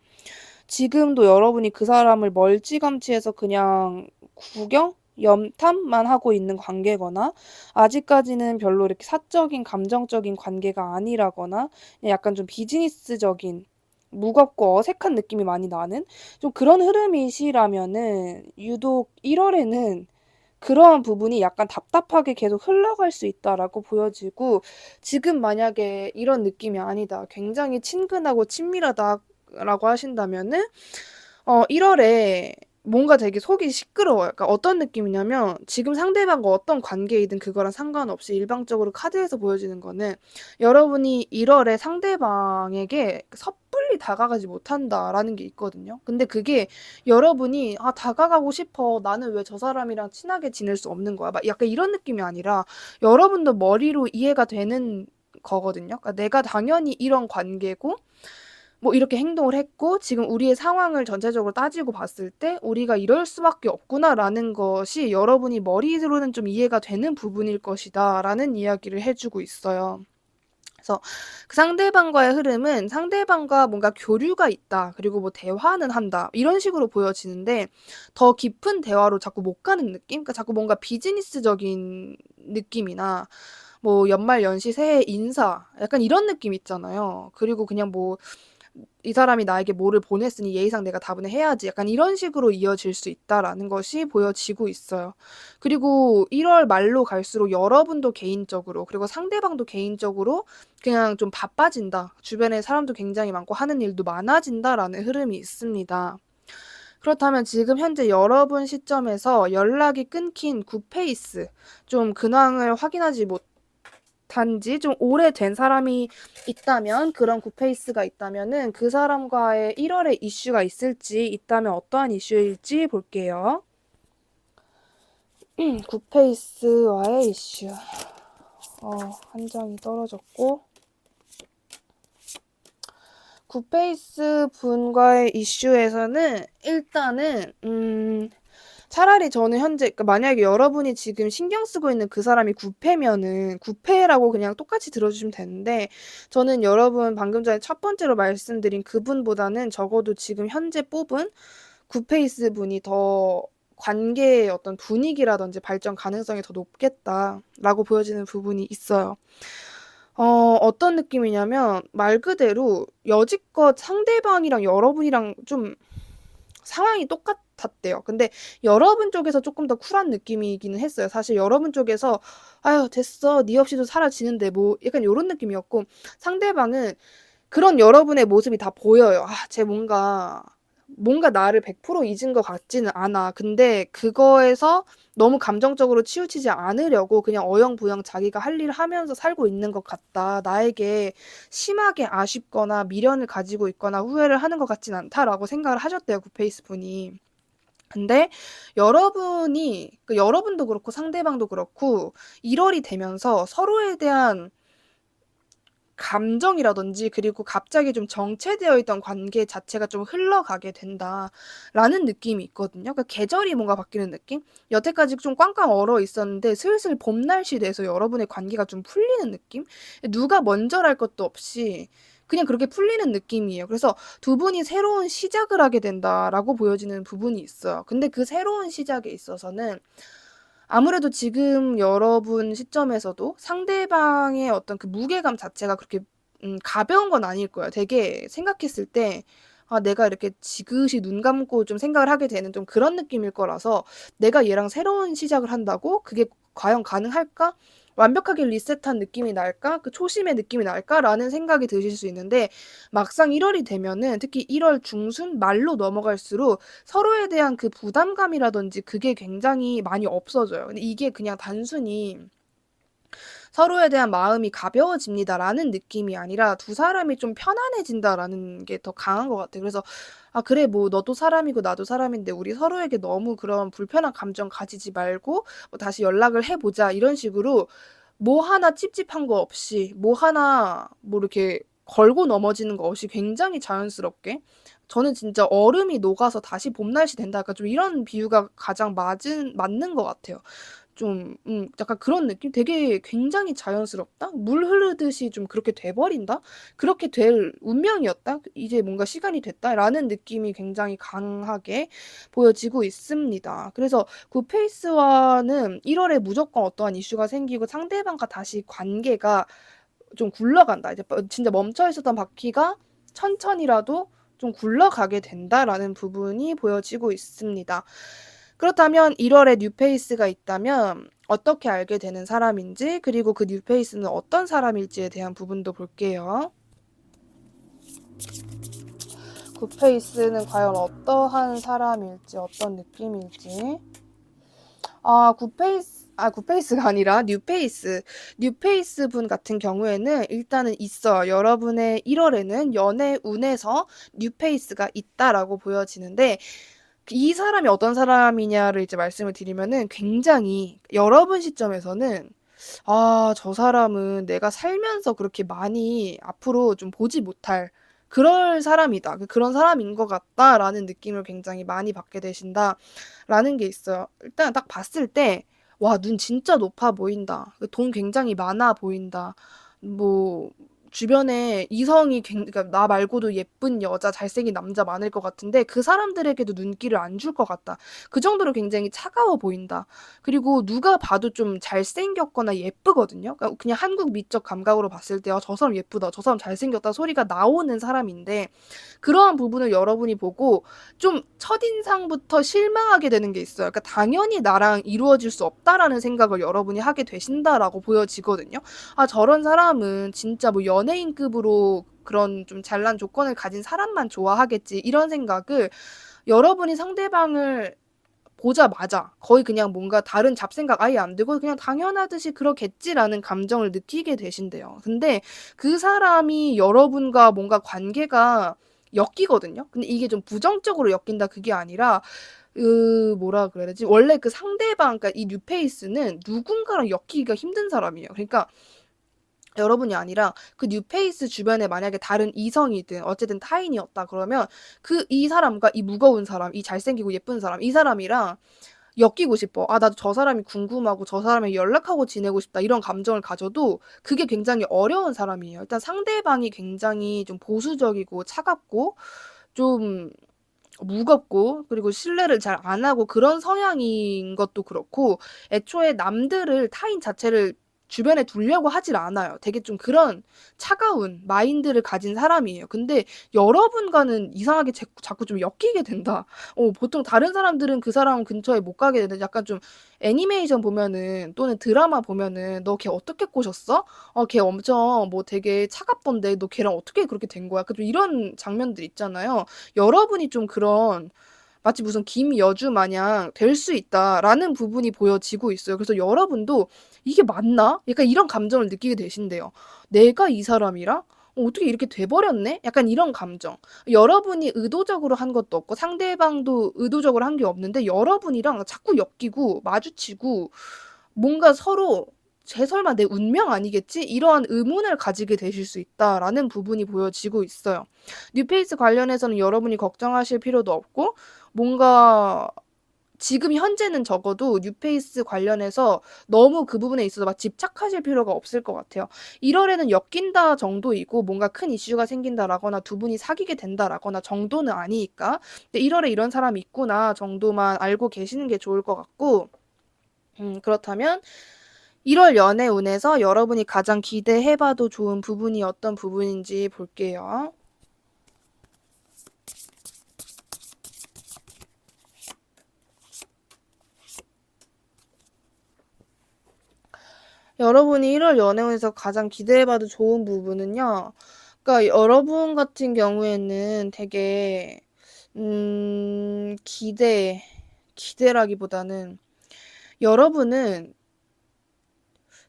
지금도 여러분이 그 사람을 멀찌감치해서 그냥 구경? 염탐만 하고 있는 관계거나 아직까지는 별로 이렇게 사적인 감정적인 관계가 아니라거나 약간 좀 비즈니스적인 무겁고 어색한 느낌이 많이 나는 좀 그런 흐름이시라면은 유독 1월에는 그러한 부분이 약간 답답하게 계속 흘러갈 수 있다라고 보여지고 지금 만약에 이런 느낌이 아니다. 굉장히 친근하고 친밀하다라고 하신다면은 1월에 뭔가 되게 속이 시끄러워요. 그러니까 어떤 느낌이냐면 지금 상대방과 어떤 관계이든 그거랑 상관없이 일방적으로 카드에서 보여지는 거는 여러분이 1월에 상대방에게 섣불리 다가가지 못한다라는 게 있거든요. 근데 그게 여러분이 '아 다가가고 싶어. 나는 왜 저 사람이랑 친하게 지낼 수 없는 거야?' 막 약간 이런 느낌이 아니라 여러분도 머리로 이해가 되는 거거든요. 그러니까 내가 당연히 이런 관계고 뭐 이렇게 행동을 했고 지금 우리의 상황을 전체적으로 따지고 봤을 때 '우리가 이럴 수밖에 없구나.'라는 것이 여러분이 머리로는 좀 이해가 되는 부분일 것이다라는 이야기를 해 주고 있어요. 그래서 그 상대방과의 흐름은 상대방과 뭔가 교류가 있다. 그리고 뭐 대화는 한다. 이런 식으로 보여지는데 더 깊은 대화로 자꾸 못 가는 느낌? 그러니까 자꾸 뭔가 비즈니스적인 느낌이나 뭐 연말 연시 새해 인사 약간 이런 느낌 있잖아요. 그리고 그냥 뭐 이 사람이 나에게 뭐를 보냈으니 예의상 내가 답은 해야지. 약간 이런 식으로 이어질 수 있다라는 것이 보여지고 있어요. 그리고 1월 말로 갈수록 여러분도 개인적으로 그리고 상대방도 개인적으로 그냥 좀 바빠진다. 주변에 사람도 굉장히 많고 하는 일도 많아진다라는 흐름이 있습니다. 그렇다면 지금 현재 여러분 시점에서 연락이 끊긴 굿페이스, 좀 근황을 확인하지 못한 지 좀 오래된 사람이 있다면, 그런 굿페이스가 있다면은 그 사람과의 1월에 이슈가 있을지, 있다면 어떠한 이슈일지 볼게요. 굿페이스와의 이슈. 한 장이 떨어졌고. 굿페이스 분과의 이슈에서는 일단은 차라리 저는 현재 그러니까 만약에 여러분이 지금 신경 쓰고 있는 그 사람이 구패면은 구패라고 그냥 똑같이 들어주시면 되는데, 저는 여러분 방금 전에 첫 번째로 말씀드린 그분보다는 적어도 지금 현재 뽑은 굿페이스 분이 더 관계의 어떤 분위기라든지 발전 가능성이 더 높겠다라고 보여지는 부분이 있어요. 어떤 느낌이냐면 말 그대로 여지껏 상대방이랑 여러분이랑 좀 상황이 똑같았대요. 근데 여러분 쪽에서 조금 더 쿨한 느낌이기는 했어요. 사실 여러분 쪽에서 "아유 됐어. 네 없이도 살아지는데." 뭐 약간 요런 느낌이었고, 상대방은 그런 여러분의 모습이 다 보여요. 쟤 뭔가 나를 100% 잊은 것 같지는 않아. 근데 그거에서 너무 감정적으로 치우치지 않으려고 그냥 어영부영 자기가 할 일을 하면서 살고 있는 것 같다. 나에게 심하게 아쉽거나 미련을 가지고 있거나 후회를 하는 것 같진 않다라고 생각을 하셨대요, 굿페이스 분이. 근데 여러분도 그렇고 상대방도 그렇고 1월이 되면서 서로에 대한 감정이라든지 그리고 갑자기 좀 정체되어 있던 관계 자체가 좀 흘러가게 된다라는 느낌이 있거든요. 그러니까 계절이 뭔가 바뀌는 느낌? 여태까지 좀 꽝꽝 얼어 있었는데 슬슬 봄 날씨 돼서 여러분의 관계가 좀 풀리는 느낌? 누가 먼저랄 것도 없이 그냥 그렇게 풀리는 느낌이에요. 그래서 두 분이 새로운 시작을 하게 된다라고 보여지는 부분이 있어요. 근데 그 새로운 시작에 있어서는 아무래도 지금 여러분 시점에서도 상대방의 어떤 그 무게감 자체가 그렇게 가벼운 건 아닐 거예요. 되게 생각했을 때 내가 이렇게 지그시 눈 감고 좀 생각을 하게 되는 좀 그런 느낌일 거라서 '내가 얘랑 새로운 시작을 한다고? 그게 과연 가능할까? 완벽하게 리셋한 느낌이 날까? 그 초심의 느낌이 날까?'라는 생각이 드실 수 있는데, 막상 1월이 되면은 특히 1월 중순 말로 넘어갈수록 서로에 대한 그 부담감이라든지 그게 굉장히 많이 없어져요. 근데 이게 그냥 단순히 '서로에 대한 마음이 가벼워집니다.'라는 느낌이 아니라 '두 사람이 좀 편안해진다.'라는 게 더 강한 것 같아요. 그래서 '아 그래 뭐 너도 사람이고 나도 사람인데 우리 서로에게 너무 그런 불편한 감정 가지지 말고 뭐 다시 연락을 해 보자.' 이런 식으로 뭐 하나 찝찝한 거 없이 뭐 하나 뭐 이렇게 걸고 넘어지는 거 없이 굉장히 자연스럽게, 저는 진짜 얼음이 녹아서 다시 봄 날씨 된다 약간 좀 이런 비유가 가장 맞는 것 같아요. 좀 약간 그런 느낌? 되게 굉장히 자연스럽다? 물 흐르듯이 좀 그렇게 돼 버린다? 그렇게 될 운명이었다? 이제 뭔가 시간이 됐다라는 느낌이 굉장히 강하게 보여지고 있습니다. 그래서 굿페이스와는 1월에 무조건 어떠한 이슈가 생기고 상대방과 다시 관계가 좀 굴러간다. 이제 진짜 멈춰 있었던 바퀴가 천천히라도 좀 굴러가게 된다라는 부분이 보여지고 있습니다. 그렇다면 1월에 뉴페이스가 있다면 어떻게 알게 되는 사람인지, 그리고 그 뉴페이스는 어떤 사람일지에 대한 부분도 볼게요. 굿페이스는 과연 어떠한 사람일지, 어떤 느낌일지. 굿페이스가 아니라 뉴페이스. 뉴페이스 분 같은 경우에는 일단은 있어요. 여러분의 1월에는 연애운에서 뉴페이스가 있다라고 보여지는데, 이 사람이 어떤 사람이냐를 이제 말씀을 드리면은 굉장히 여러분 시점에서는 저 사람은 내가 살면서 그렇게 많이 앞으로 좀 보지 못할 그럴 사람이다. 그런 사람인 것 같다라는 느낌을 굉장히 많이 받게 되신다라는 게 있어요. 일단 딱 봤을 때, 와, 눈 진짜 높아 보인다. 돈 굉장히 많아 보인다. 뭐, 주변에 그러니까 나 말고도 예쁜 여자, 잘생긴 남자 많을 것 같은데 그 사람들에게도 눈길을 안 줄 것 같다. 그 정도로 굉장히 차가워 보인다. 그리고 누가 봐도 좀 잘생겼거나 예쁘거든요. 그러니까 그냥 한국 미적 감각으로 봤을 때, 저 사람 예쁘다, 저 사람 잘생겼다 소리가 나오는 사람인데, 그러한 부분을 여러분이 보고 좀 첫인상부터 실망하게 되는 게 있어요. 그러니까 당연히 나랑 이루어질 수 없다라는 생각을 여러분이 하게 되신다라고 보여지거든요. 아, 저런 사람은 진짜 뭐 연예인급으로 그런 좀 잘난 조건을 가진 사람만 좋아하겠지. 이런 생각을 여러분이 상대방을 보자마자 거의 그냥 뭔가 다른 잡생각 아예 안 들고 그냥 당연하듯이 그러겠지라는 감정을 느끼게 되신대요. 근데 그 사람이 여러분과 뭔가 관계가 엮이거든요. 근데 이게 좀 부정적으로 엮인다 그게 아니라 뭐라 그래야 되지? 원래 그 상대방, 그러니까 이 뉴페이스는 누군가랑 엮이기가 힘든 사람이에요. 그러니까 여러분이 아니라 그 뉴페이스 주변에 만약에 다른 이성이든 어쨌든 타인이었다 그러면 이 사람과 이 무거운 사람, 이 잘생기고 예쁜 사람, 이 사람이랑 엮이고 싶어. 아, 나도 저 사람이 궁금하고 저 사람에게 연락하고 지내고 싶다. 이런 감정을 가져도 그게 굉장히 어려운 사람이에요. 일단 상대방이 굉장히 좀 보수적이고 차갑고 좀 무겁고 그리고 신뢰를 잘 안 하고 그런 성향인 것도 그렇고, 애초에 남들을 타인 자체를 주변에 두려고 하질 않아요. 되게 좀 그런 차가운 마인드를 가진 사람이에요. 근데 여러분과는 이상하게 자꾸 좀 엮이게 된다. 보통 다른 사람들은 그 사람 근처에 못 가게 되는데, 약간 좀 애니메이션 보면은 또는 드라마 보면은 너 걔 어떻게 꼬셨어? 걔 엄청 뭐 되게 차갑던데 너 걔랑 어떻게 그렇게 된 거야? 좀 이런 장면들 있잖아요. 여러분이 좀 그런 마치 무슨 김여주 마냥 될 수 있다라는 부분이 보여지고 있어요. 그래서 여러분도 이게 맞나? 약간 이런 감정을 느끼게 되신대요. 내가 이 사람이랑 어떻게 이렇게 돼버렸네? 약간 이런 감정. 여러분이 의도적으로 한 것도 없고 상대방도 의도적으로 한 게 없는데 여러분이랑 자꾸 엮이고 마주치고 뭔가 서로 쟤 설마 내 운명 아니겠지? 이러한 의문을 가지게 되실 수 있다라는 부분이 보여지고 있어요. 뉴페이스 관련해서는 여러분이 걱정하실 필요도 없고, 뭔가 지금 현재는 적어도 뉴페이스 관련해서 너무 그 부분에 있어서 막 집착하실 필요가 없을 것 같아요. 1월에는 엮인다 정도이고 뭔가 큰 이슈가 생긴다라거나 두 분이 사귀게 된다라거나 정도는 아니니까. 근데 1월에 이런 사람이 있구나 정도만 알고 계시는 게 좋을 것 같고, 그렇다면 1월 연애운에서 여러분이 가장 기대해봐도 좋은 부분이 어떤 부분인지 볼게요. 여러분이 1월 연애운에서 가장 기대해봐도 좋은 부분은요. 그러니까 여러분 같은 경우에는 되게 기대라기보다는 여러분은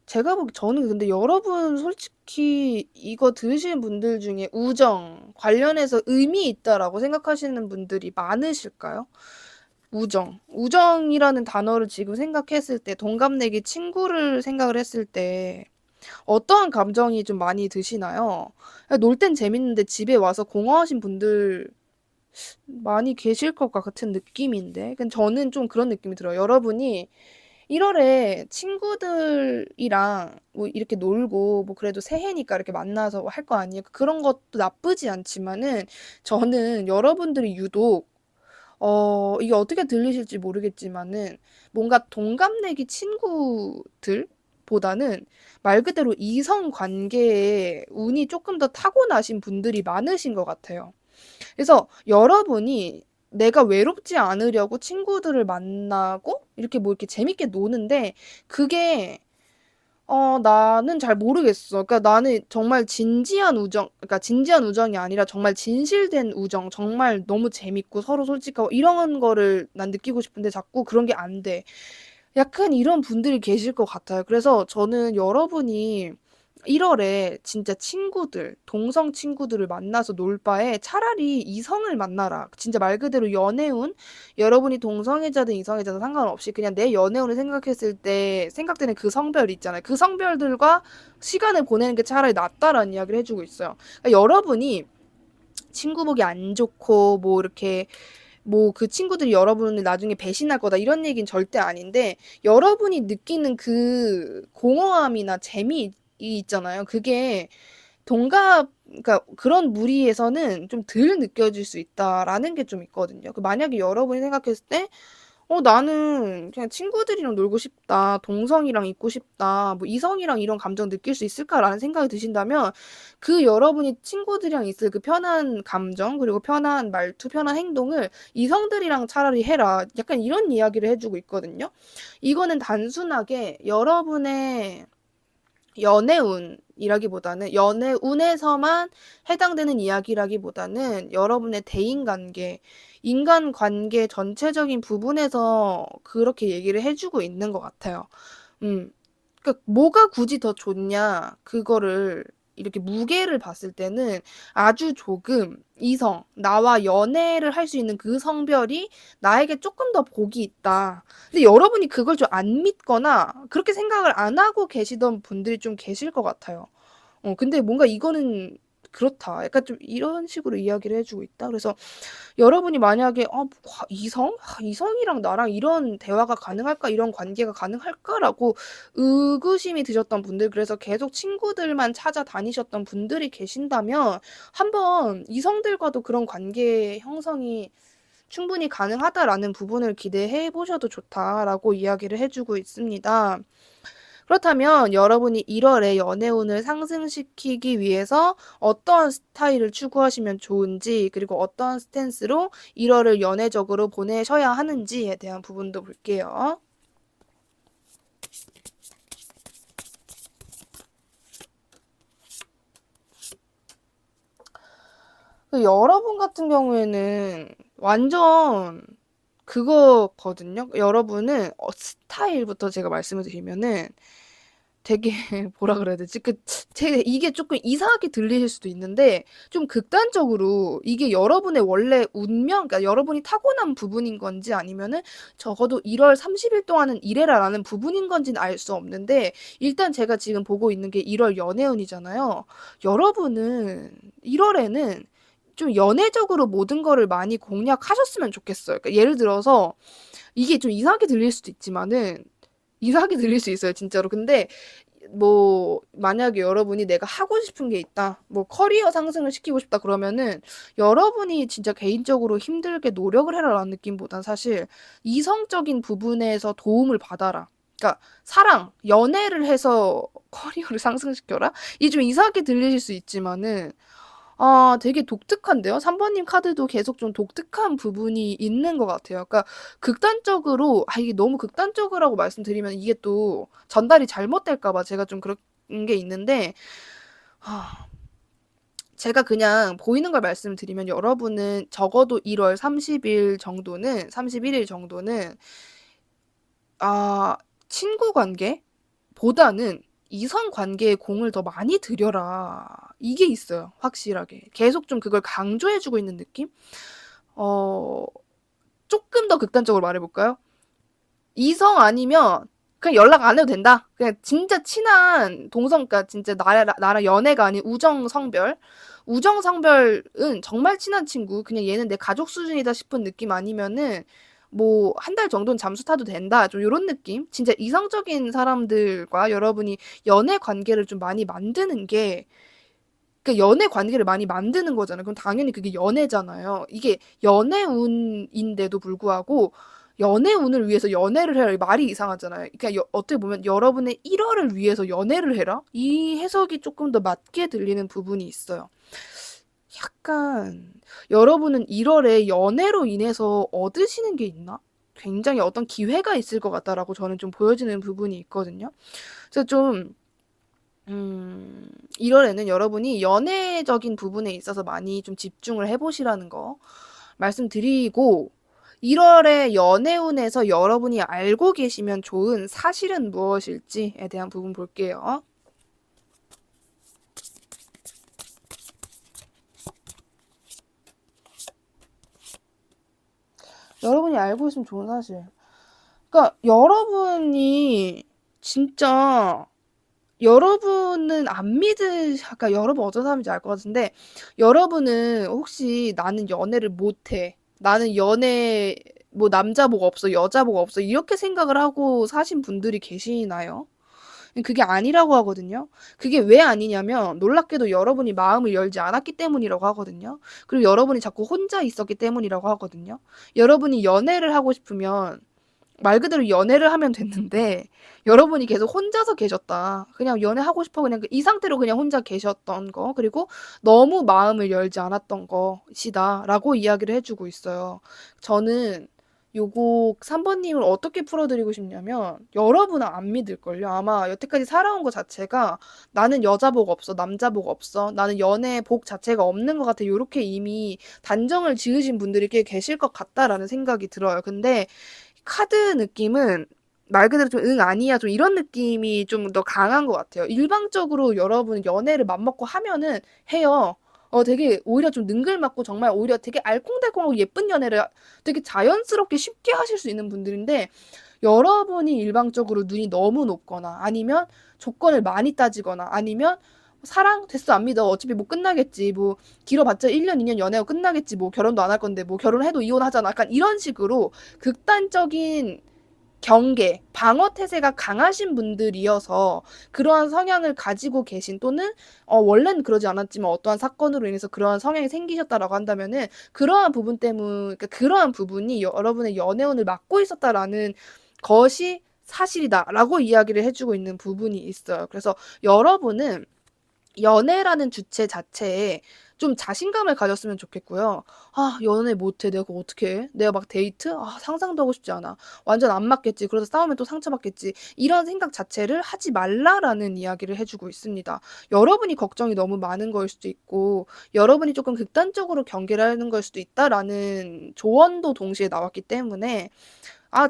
저는 근데 여러분 솔직히 이거 들으시는 분들 중에 우정 관련해서 의미 있다라고 생각하시는 분들이 많으실까요? 우정이라는 단어를 지금 생각했을 때, 동갑내기 친구를 생각을 했을 때 어떠한 감정이 좀 많이 드시나요? 놀 땐 재밌는데 집에 와서 공허하신 분들 많이 계실 것 같은 느낌인데, 근데 저는 좀 그런 느낌이 들어요. 여러분이 1월에 친구들이랑 뭐 이렇게 놀고 뭐 그래도 새해니까 이렇게 만나서 할 거 아니에요. 그런 것도 나쁘지 않지만은 저는 여러분들이 유독 이게 어떻게 들리실지 모르겠지만은 뭔가 동갑내기 친구들보다는 말 그대로 이성 관계에 운이 조금 더 타고나신 분들이 많으신 것 같아요. 그래서 여러분이 내가 외롭지 않으려고 친구들을 만나고 이렇게 뭐 이렇게 재밌게 노는데, 그게 나는 잘 모르겠어. 그러니까 나는 정말 진지한 우정, 그러니까 진지한 우정이 아니라 정말 진실된 우정, 정말 너무 재밌고 서로 솔직하고 이런 거를 난 느끼고 싶은데 자꾸 그런 게 안 돼. 약간 이런 분들이 계실 것 같아요. 그래서 저는 여러분이 1월에 진짜 동성 친구들을 만나서 놀 바에 차라리 이성을 만나라. 진짜 말 그대로 연애운, 여러분이 동성애자든 이성애자든 상관없이 그냥 내 연애운을 생각했을 때 생각되는 그 성별 있잖아요. 그 성별들과 시간을 보내는 게 차라리 낫다라는 이야기를 해주고 있어요. 그러니까 여러분이 친구 보기 안 좋고 뭐 이렇게 뭐 그 친구들이 여러분을 나중에 배신할 거다 이런 얘기는 절대 아닌데 여러분이 느끼는 그 공허함이나 재미 있잖아요. 그게 동갑 그러니까 그런 무리에서는 좀 덜 느껴질 수 있다라는 게 좀 있거든요. 그 만약에 여러분이 생각했을 때 나는 그냥 친구들이랑 놀고 싶다. 동성이랑 있고 싶다. 뭐 이성이랑 이런 감정 느낄 수 있을까라는 생각이 드신다면 그 여러분이 친구들이랑 있을 그 편한 감정 그리고 편한 말투, 편한 행동을 이성들이랑 차라리 해라. 약간 이런 이야기를 해주고 있거든요. 이거는 단순하게 여러분의 연애운이라기보다는 연애운에서만 해당되는 이야기라기보다는 여러분의 대인관계, 인간관계 전체적인 부분에서 그렇게 얘기를 해주고 있는 것 같아요. 음. 그러니까 뭐가 굳이 더 좋냐 그거를 이렇게 무게를 봤을 때는 아주 조금 이성, 나와 연애를 할 수 있는 그 성별이 나에게 조금 더 복이 있다. 근데 여러분이 그걸 좀 안 믿거나 그렇게 생각을 안 하고 계시던 분들이 좀 계실 것 같아요. 근데 뭔가 이거는 그렇다. 약간 좀 이런 식으로 이야기를 해주고 있다. 그래서 여러분이 만약에 이성? 이성이랑 나랑 이런 대화가 가능할까? 이런 관계가 가능할까?라고 의구심이 드셨던 분들, 그래서 계속 친구들만 찾아다니셨던 분들이 계신다면 한번 이성들과도 그런 관계 형성이 충분히 가능하다라는 부분을 기대해 보셔도 좋다라고 이야기를 해주고 있습니다. 그렇다면 여러분이 1월에 연애운을 상승시키기 위해서 어떤 스타일을 추구하시면 좋은지, 그리고 어떤 스탠스로 1월을 연애적으로 보내셔야 하는지에 대한 부분도 볼게요. 여러분 같은 경우에는 완전 그거거든요. 여러분은 스타일부터 제가 말씀을 드리면은 되게 뭐라 그래야 되지? 이게 조금 이상하게 들리실 수도 있는데 좀 극단적으로 이게 여러분의 원래 운명, 그러니까 여러분이 타고난 부분인 건지 아니면은 적어도 1월 30일 동안은 이래라라는 부분인 건지는 알 수 없는데 일단 제가 지금 보고 있는 게 1월 연애운이잖아요. 여러분은 1월에는 좀 연애적으로 모든 거를 많이 공략하셨으면 좋겠어요. 그러니까 예를 들어서 이게 좀 이상하게 들릴 수도 있지만은 이상하게 들릴 수 있어요, 진짜로. 근데 뭐 만약에 여러분이 내가 하고 싶은 게 있다. 뭐 커리어 상승을 시키고 싶다 그러면은 여러분이 진짜 개인적으로 힘들게 노력을 해라라는 느낌보단 사실 이성적인 부분에서 도움을 받아라. 그러니까 사랑, 연애를 해서 커리어를 상승시켜라? 이게 좀 이상하게 들리실 수 있지만은 되게 독특한데요? 3번님 카드도 계속 좀 독특한 부분이 있는 것 같아요. 그러니까 극단적으로, 이게 너무 극단적이라고 말씀드리면 이게 또 전달이 잘못될까봐 제가 좀 그런 게 있는데, 아, 제가 그냥 보이는 걸 말씀드리면 여러분은 적어도 1월 30일 정도는, 31일 정도는, 아, 친구 관계보다는 이성 관계에 공을 더 많이 들여라. 이게 있어요. 확실하게. 계속 좀 그걸 강조해주고 있는 느낌? 어, 조금 더 극단적으로 말해볼까요? 이성 아니면 그냥 연락 안 해도 된다. 그냥 진짜 친한 동성, 그러니까 진짜 나랑 연애가 아닌 우정 성별. 우정 성별은 정말 친한 친구. 그냥 얘는 내 가족 수준이다 싶은 느낌 아니면은 뭐 한 달 정도는 잠수 타도 된다. 좀 요런 느낌. 진짜 이성적인 사람들과 여러분이 연애 관계를 좀 많이 만드는 게 그러니까 연애 관계를 많이 만드는 거잖아요. 그럼 당연히 그게 연애잖아요. 이게 연애운인데도 불구하고 연애운을 위해서 연애를 해라. 이 말이 이상하잖아요. 그러니까 어떻게 보면 여러분의 1월을 위해서 연애를 해라? 이 해석이 조금 더 맞게 들리는 부분이 있어요. 약간 여러분은 1월에 연애로 인해서 얻으시는 게 있나? 굉장히 어떤 기회가 있을 것 같다라고 저는 좀 보여지는 부분이 있거든요. 그래서 좀 1월에는 여러분이 연애적인 부분에 있어서 많이 좀 집중을 해보시라는 거 말씀드리고 1월에 연애운에서 여러분이 알고 계시면 좋은 사실은 무엇일지에 대한 부분 볼게요. 여러분이 알고 있으면 좋은 사실. 그러니까 여러분이 진짜 여러분은 안 믿으 그러니까 여러분 어떤 사람인지 알 것 같은데 여러분은 혹시 '나는 연애를 못 해. 나는 연애 뭐 남자 복 없어. 여자 복 없어.' 이렇게 생각을 하고 사신 분들이 계시나요? 그게 아니라고 하거든요. 그게 왜 아니냐면 놀랍게도 여러분이 마음을 열지 않았기 때문이라고 하거든요. 그리고 여러분이 자꾸 혼자 있었기 때문이라고 하거든요. 여러분이 연애를 하고 싶으면 말 그대로 연애를 하면 됐는데 여러분이 계속 혼자서 계셨다. 그냥 연애하고 싶어 그냥 이 상태로 그냥 혼자 계셨던 거 그리고 너무 마음을 열지 않았던 것이다라고 이야기를 해주고 있어요. 저는 요거 3번님을 어떻게 풀어드리고 싶냐면 여러분은 안 믿을걸요. 아마 여태까지 살아온 것 자체가 나는 여자 복 없어, 남자 복 없어, 나는 연애 복 자체가 없는 것 같아. 요렇게 이미 단정을 지으신 분들이 꽤 계실 것 같다라는 생각이 들어요. 근데 카드 느낌은 말 그대로 좀 응 아니야 좀 이런 느낌이 좀 더 강한 것 같아요. 일방적으로 여러분 연애를 맘먹고 하면은 해요. 되게 오히려 좀 능글맞고 정말 오히려 되게 알콩달콩하고 예쁜 연애를 되게 자연스럽게 쉽게 하실 수 있는 분들인데 여러분이 일방적으로 눈이 너무 높거나 아니면 조건을 많이 따지거나 아니면 사랑 됐어 안 믿어 어차피 뭐 끝나겠지 뭐 길어봤자 1년 2년 연애하고 끝나겠지 뭐 결혼도 안 할 건데 뭐 결혼해도 이혼하잖아 약간 이런 식으로 극단적인 경계, 방어 태세가 강하신 분들이어서 그러한 성향을 가지고 계신 또는 원래는 그러지 않았지만 어떠한 사건으로 인해서 그러한 성향이 생기셨다라고 한다면은 그러한 부분 때문 그러니까 그러한 부분이 여러분의 연애운을 막고 있었다라는 것이 사실이다라고 이야기를 해주고 있는 부분이 있어요. 그래서 여러분은 연애라는 주체 자체에 좀 자신감을 가졌으면 좋겠고요. '아 연애 못 해. 내가 그거 어떻게 해? 내가 막 데이트? 아 상상도 하고 싶지 않아. 완전 안 맞겠지. 그러다 싸우면 또 상처받겠지.' 이런 생각 자체를 하지 말라라는 이야기를 해 주고 있습니다. 여러분이 걱정이 너무 많은 거일 수도 있고 여러분이 쪼끔 극단적으로 경계를 하는 거일 수도 있다라는 조언도 동시에 나왔기 때문에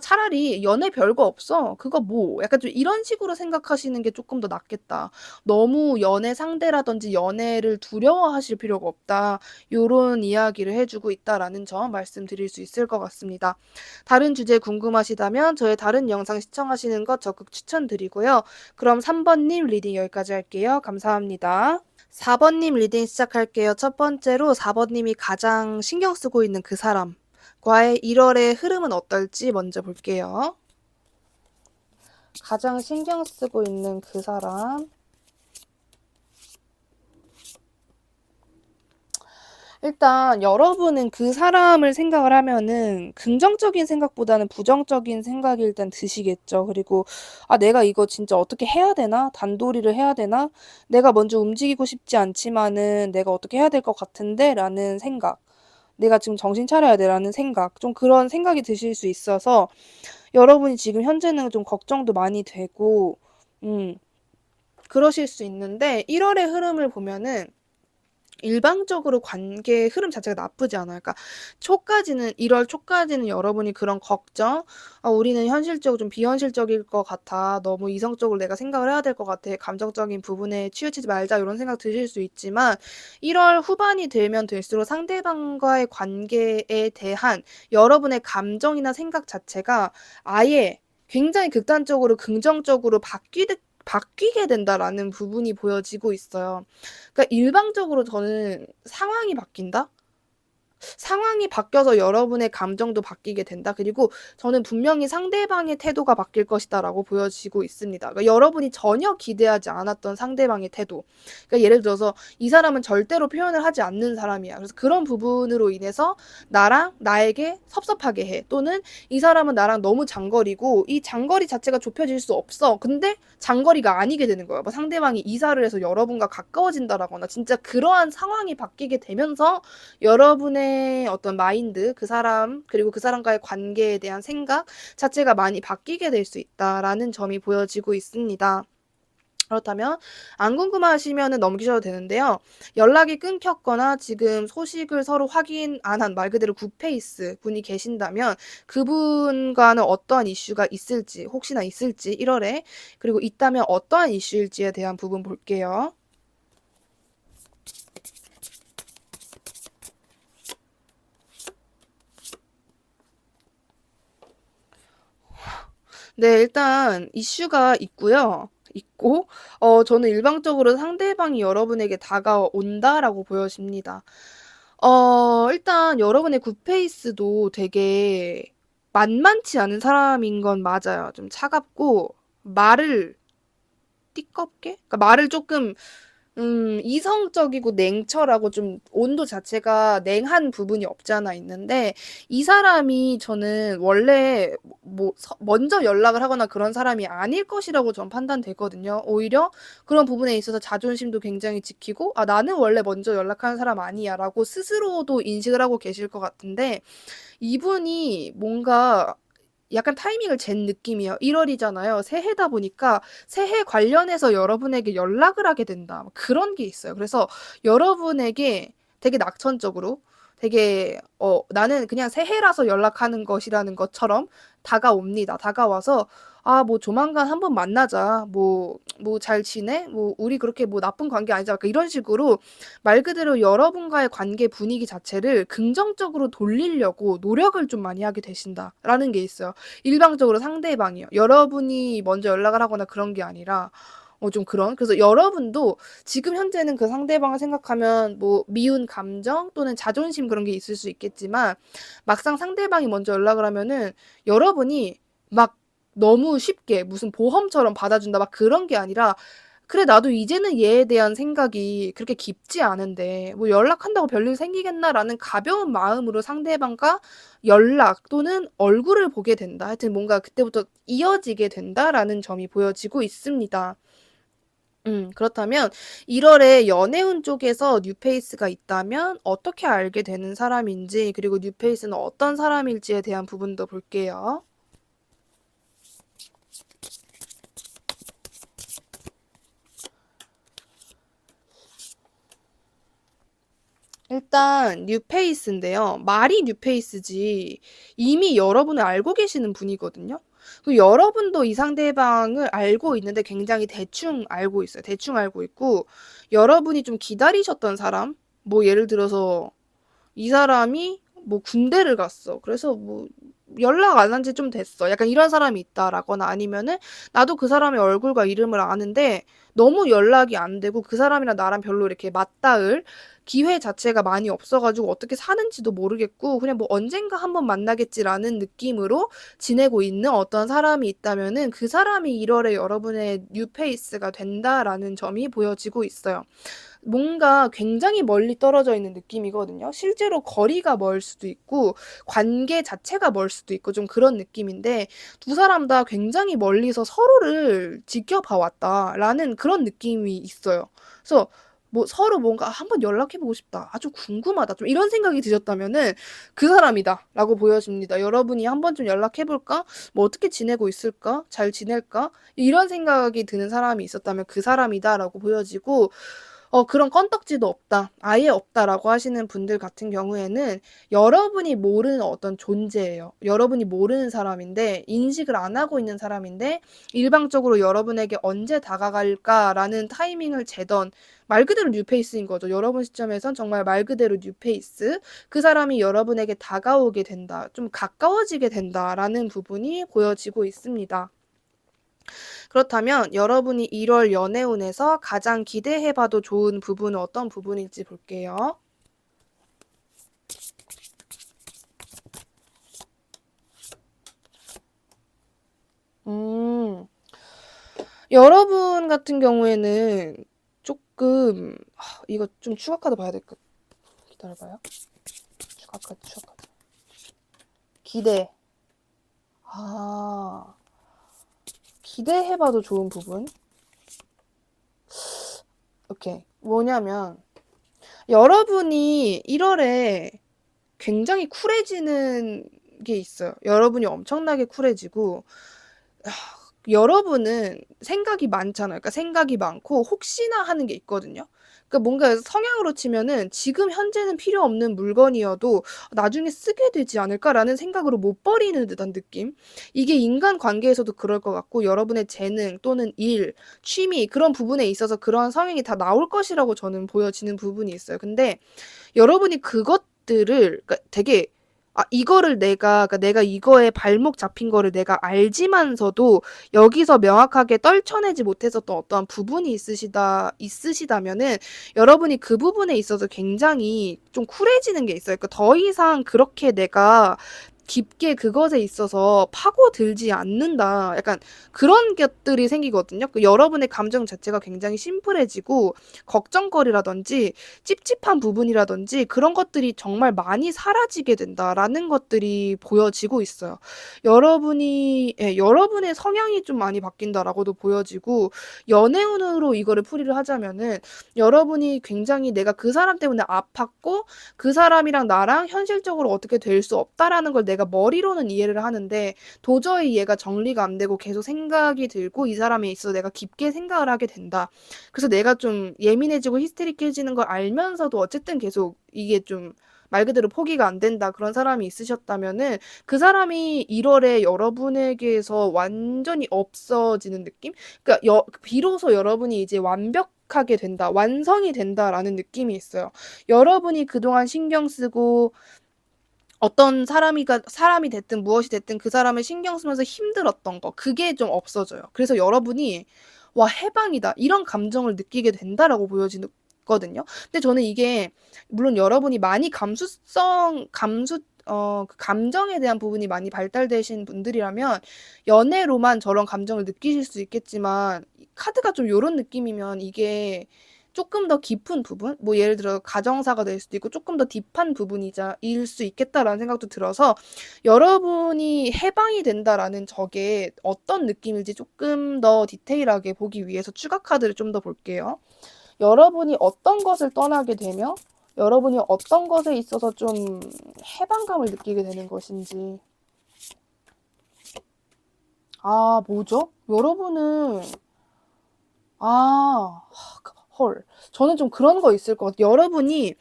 차라리 '연애 별거 없어. 그거 뭐.' 약간 좀 이런 식으로 생각하시는 게 쪼끔 더 낫겠다. '너무 연애 상대라든지 연애를 두려워하실 필요가 없다.' 요런 이야기를 해 주고 있다라는 점 말씀드릴 수 있을 것 같습니다. 다른 주제 궁금하시다면 저의 다른 영상 시청하시는 것 적극 추천드리고요. 그럼 3번님 리딩 여기까지 할게요. 감사합니다. 4번님 리딩 시작할게요. 첫 번째로 4번님이 가장 신경 쓰고 있는 그 사람 과의 1월의 흐름은 어떨지 먼저 볼게요. 가장 신경 쓰고 있는 그 사람. 일단 여러분은 그 사람을 생각을 하면은 긍정적인 생각보다는 부정적인 생각이 일단 드시겠죠. 그리고 '아 내가 이거 진짜 어떻게 해야 되나? 단도리를 해야 되나? 내가 먼저 움직이고 싶지 않지만은 내가 어떻게 해야 될 것 같은데?'라는 생각. '내가 지금 정신 차려야 돼.'라는 생각. 좀 그런 생각이 드실 수 있어서 여러분이 지금 현재는 좀 걱정도 많이 되고 음 그러실 수 있는데 1 월의 흐름을 보면은 일방적으로 관계의 흐름 자체가 나쁘지 않아요. 그러니까 초까지는 1월 초까지는 여러분이 그런 걱정 '아 우리는 현실적으로 좀 비현실적일 것 같아. 너무 이성적으로 내가 생각을 해야 될 것 같아. 감정적인 부분에 치우치지 말자.' 요런 생각 드실 수 있지만 1월 후반이 되면 될수록 상대방과의 관계에 대한 여러분의 감정이나 생각 자체가 아예 굉장히 극단적으로 긍정적으로 바뀌게 된다라는 부분이 보여지고 있어요. 그러니까 일방적으로 저는 상황이 바뀐다? 상황이 바뀌어서 여러분의 감정도 바뀌게 된다. 그리고 저는 분명히 상대방의 태도가 바뀔 것이다라고 보여지고 있습니다. 그러니까 여러분이 전혀 기대하지 않았던 상대방의 태도. 그러니까 예를 들어서 이 사람은 절대로 표현을 하지 않는 사람이야. 그래서 그런 부분으로 인해서 나에게 섭섭하게 해. 또는 이 사람은 나랑 너무 장거리고 이 장거리 자체가 좁혀질 수 없어. 근데 장거리가 아니게 되는 거예요. 뭐 상대방이 이사를 해서 여러분과 가까워진다라거나 진짜 그러한 상황이 바뀌게 되면서 여러분의 어떤 마인드, 그 사람 그리고 그 사람과의 관계에 대한 생각 자체가 많이 바뀌게 될 수 있다라는 점이 보여지고 있습니다. 그렇다면 안 궁금하시면은 넘기셔도 되는데요. 연락이 끊겼거나 지금 소식을 서로 확인 안 한 말 그대로 굿페이스 분이 계신다면 그분과는 어떠한 이슈가 있을지 혹시나 있을지 1 월에 그리고 있다면 어떠한 이슈일지에 대한 부분 볼게요. 네 일단 이슈가 있고요. 있고, 저는 일방적으로 상대방이 여러분에게 다가온다라고 보여집니다. 일단 여러분의 굿페이스도 되게 만만치 않은 사람인 건 맞아요. 좀 차갑고, 말을 띠껍게? 그러니까 말을 조금 이성적이고 냉철하고 좀 온도 자체가 냉한 부분이 없지 않아 있는데, 이 사람이 저는 원래 먼저 연락을 하거나 그런 사람이 아닐 것이라고 전 판단되거든요. 오히려 그런 부분에 있어서 자존심도 굉장히 지키고, 아, 나는 원래 먼저 연락하는 사람 아니야 라고 스스로도 인식을 하고 계실 것 같은데, 이분이 뭔가 약간 타이밍을 잰 느낌이에요. 1월이잖아요. 새해다 보니까 새해 관련해서 여러분에게 연락을 하게 된다. 뭐 그런 게 있어요. 그래서 여러분에게 되게 낙천적으로 되게 나는 그냥 새해라서 연락하는 것이라는 것처럼 다가옵니다. 다가와서 아, 뭐 조만간 한번 만나자. 뭐 잘 지내? 뭐 우리 그렇게 뭐 나쁜 관계 아니잖아. 이런 식으로 말 그대로 여러분과의 관계 분위기 자체를 긍정적으로 돌리려고 노력을 좀 많이 하게 되신다라는 게 있어요. 일방적으로 상대방이요. 여러분이 먼저 연락을 하거나 그런 게 아니라 좀 그런. 그래서 여러분도 지금 현재는 그 상대방을 생각하면 뭐 미운 감정 또는 자존심 그런 게 있을 수 있겠지만, 막상 상대방이 먼저 연락을 하면은 여러분이 막 너무 쉽게 무슨 보험처럼 받아준다 막 그런 게 아니라, 그래 나도 이제는 얘에 대한 생각이 그렇게 깊지 않은데 뭐 연락한다고 별일 생기겠나라는 가벼운 마음으로 상대방과 연락 또는 얼굴을 보게 된다. 하여튼 뭔가 그때부터 이어지게 된다라는 점이 보여지고 있습니다. 그렇다면 1월에 연애운 쪽에서 뉴페이스가 있다면 어떻게 알게 되는 사람인지, 그리고 뉴페이스는 어떤 사람일지에 대한 부분도 볼게요. 일단 뉴페이스인데요. 말이 뉴페이스지 이미 여러분을 알고 계시는 분이거든요. 그 여러분도 이 상대방을 알고 있는데 굉장히 대충 알고 있어요. 대충 알고 있고, 여러분이 좀 기다리셨던 사람, 뭐 예를 들어서 이 사람이 뭐 군대를 갔어. 그래서 뭐 연락 안 한 지 좀 됐어. 약간 이런 사람이 있다라거나, 아니면은 나도 그 사람의 얼굴과 이름을 아는데 너무 연락이 안 되고 그 사람이랑 나랑 별로 이렇게 맞닿을 기회 자체가 많이 없어가지고 어떻게 사는지도 모르겠고 그냥 뭐 언젠가 한번 만나겠지라는 느낌으로 지내고 있는 어떤 사람이 있다면은, 그 사람이 1월에 여러분의 뉴페이스가 된다라는 점이 보여지고 있어요. 뭔가 굉장히 멀리 떨어져 있는 느낌이거든요. 실제로 거리가 멀 수도 있고 관계 자체가 멀 수도 있고 좀 그런 느낌인데, 두 사람 다 굉장히 멀리서 서로를 지켜봐 왔다라는 그런 느낌이 있어요. 그래서 뭐 서로 뭔가 한번 연락해보고 싶다. 아주 궁금하다. 좀 이런 생각이 드셨다면은 그 사람이다라고 보여집니다. 여러분이 한번 좀 연락해볼까? 뭐 어떻게 지내고 있을까? 잘 지낼까? 이런 생각이 드는 사람이 있었다면 그 사람이다라고 보여지고, 그런 건덕지도 없다, 아예 없다라고 하시는 분들 같은 경우에는 여러분이 모르는 어떤 존재예요. 여러분이 모르는 사람인데, 인식을 안 하고 있는 사람인데, 일방적으로 여러분에게 언제 다가갈까라는 타이밍을 재던 말 그대로 뉴페이스인 거죠. 여러분 시점에선 정말 말 그대로 뉴페이스. 그 사람이 여러분에게 다가오게 된다, 좀 가까워지게 된다라는 부분이 보여지고 있습니다. 그렇다면 여러분이 1월 연애운에서 가장 기대해봐도 좋은 부분은 어떤 부분일지 볼게요. 음, 여러분 같은 경우에는 조금, 이거 좀 추가 카드 봐야 될 것. 기다려봐요. 추가 카드. 기대. 아, 기대해봐도 좋은 부분. 오케이. 뭐냐면, 여러분이 1월에 굉장히 쿨해지는 게 있어요. 여러분이 엄청나게 쿨해지고, 여러분은 생각이 많잖아요. 그러니까 생각이 많고 혹시나 하는 게 있거든요. 그러니까 뭔가 성향으로 치면은 지금 현재는 필요 없는 물건이어도 나중에 쓰게 되지 않을까라는 생각으로 못 버리는 듯한 느낌. 이게 인간 관계에서도 그럴 것 같고, 여러분의 재능 또는 일, 취미 그런 부분에 있어서 그러한 성향이 다 나올 것이라고 저는 보여지는 부분이 있어요. 근데 여러분이 그것들을, 그러니까 되게 이거를 그러니까 내가 이거에 발목 잡힌 거를 내가 알지만서도 여기서 명확하게 떨쳐내지 못했었던 어떠한 부분이 있으시다면은 여러분이 그 부분에 있어서 굉장히 좀 쿨해지는 게 있어요. 그러니까 더 이상 그렇게 내가 깊게 그것에 있어서 파고들지 않는다. 약간 그런 것들이 생기거든요. 여러분의 감정 자체가 굉장히 심플해지고 걱정거리라든지 찝찝한 부분이라든지 그런 것들이 정말 많이 사라지게 된다라는 것들이 보여지고 있어요. 여러분의 성향이 좀 많이 바뀐다라고도 보여지고 연애운으로 이거를 풀이를 하자면은 여러분이 굉장히 내가 그 사람 때문에 아팠고 그 사람이랑 나랑 현실적으로 어떻게 될 수 없다라는 걸 내가 머리로는 이해를 하는데 도저히 얘가 정리가 안 되고 계속 생각이 들고 이 사람에 있어서 내가 깊게 생각을 하게 된다. 그래서 내가 좀 예민해지고 히스테릭해지는 걸 알면서도 어쨌든 계속 이게 좀 말 그대로 포기가 안 된다. 그런 사람이 있으셨다면은 그 사람이 1월에 여러분에게서 완전히 없어지는 느낌? 그러니까 비로소 여러분이 이제 완벽하게 된다. 완성이 된다라는 느낌이 있어요. 여러분이 그동안 신경 쓰고 어떤 사람이 됐든 무엇이 됐든 그 사람을 신경 쓰면서 힘들었던 거, 그게 좀 없어져요. 그래서 여러분이, 와, 해방이다. 이런 감정을 느끼게 된다라고 보여지거든요. 근데 저는 이게, 물론 여러분이 많이 그 감정에 대한 부분이 많이 발달되신 분들이라면 연애로만 저런 감정을 느끼실 수 있겠지만, 카드가 좀 요런 느낌이면 이게 조금 더 깊은 부분? 뭐 예를 들어 가정사가 될 수도 있고 조금 더 딥한 부분일 수 있겠다라는 생각도 들어서 여러분이 해방이 된다라는 저게 어떤 느낌일지 조금 더 디테일하게 보기 위해서 추가 카드를 좀 더 볼게요. 여러분이 어떤 것을 떠나게 되며 여러분이 어떤 것에 있어서 좀 해방감을 느끼게 되는 것인지. 뭐죠? 여러분은 아, 헐. 저는 좀 그런 거 있을 것 같아요. 여러분이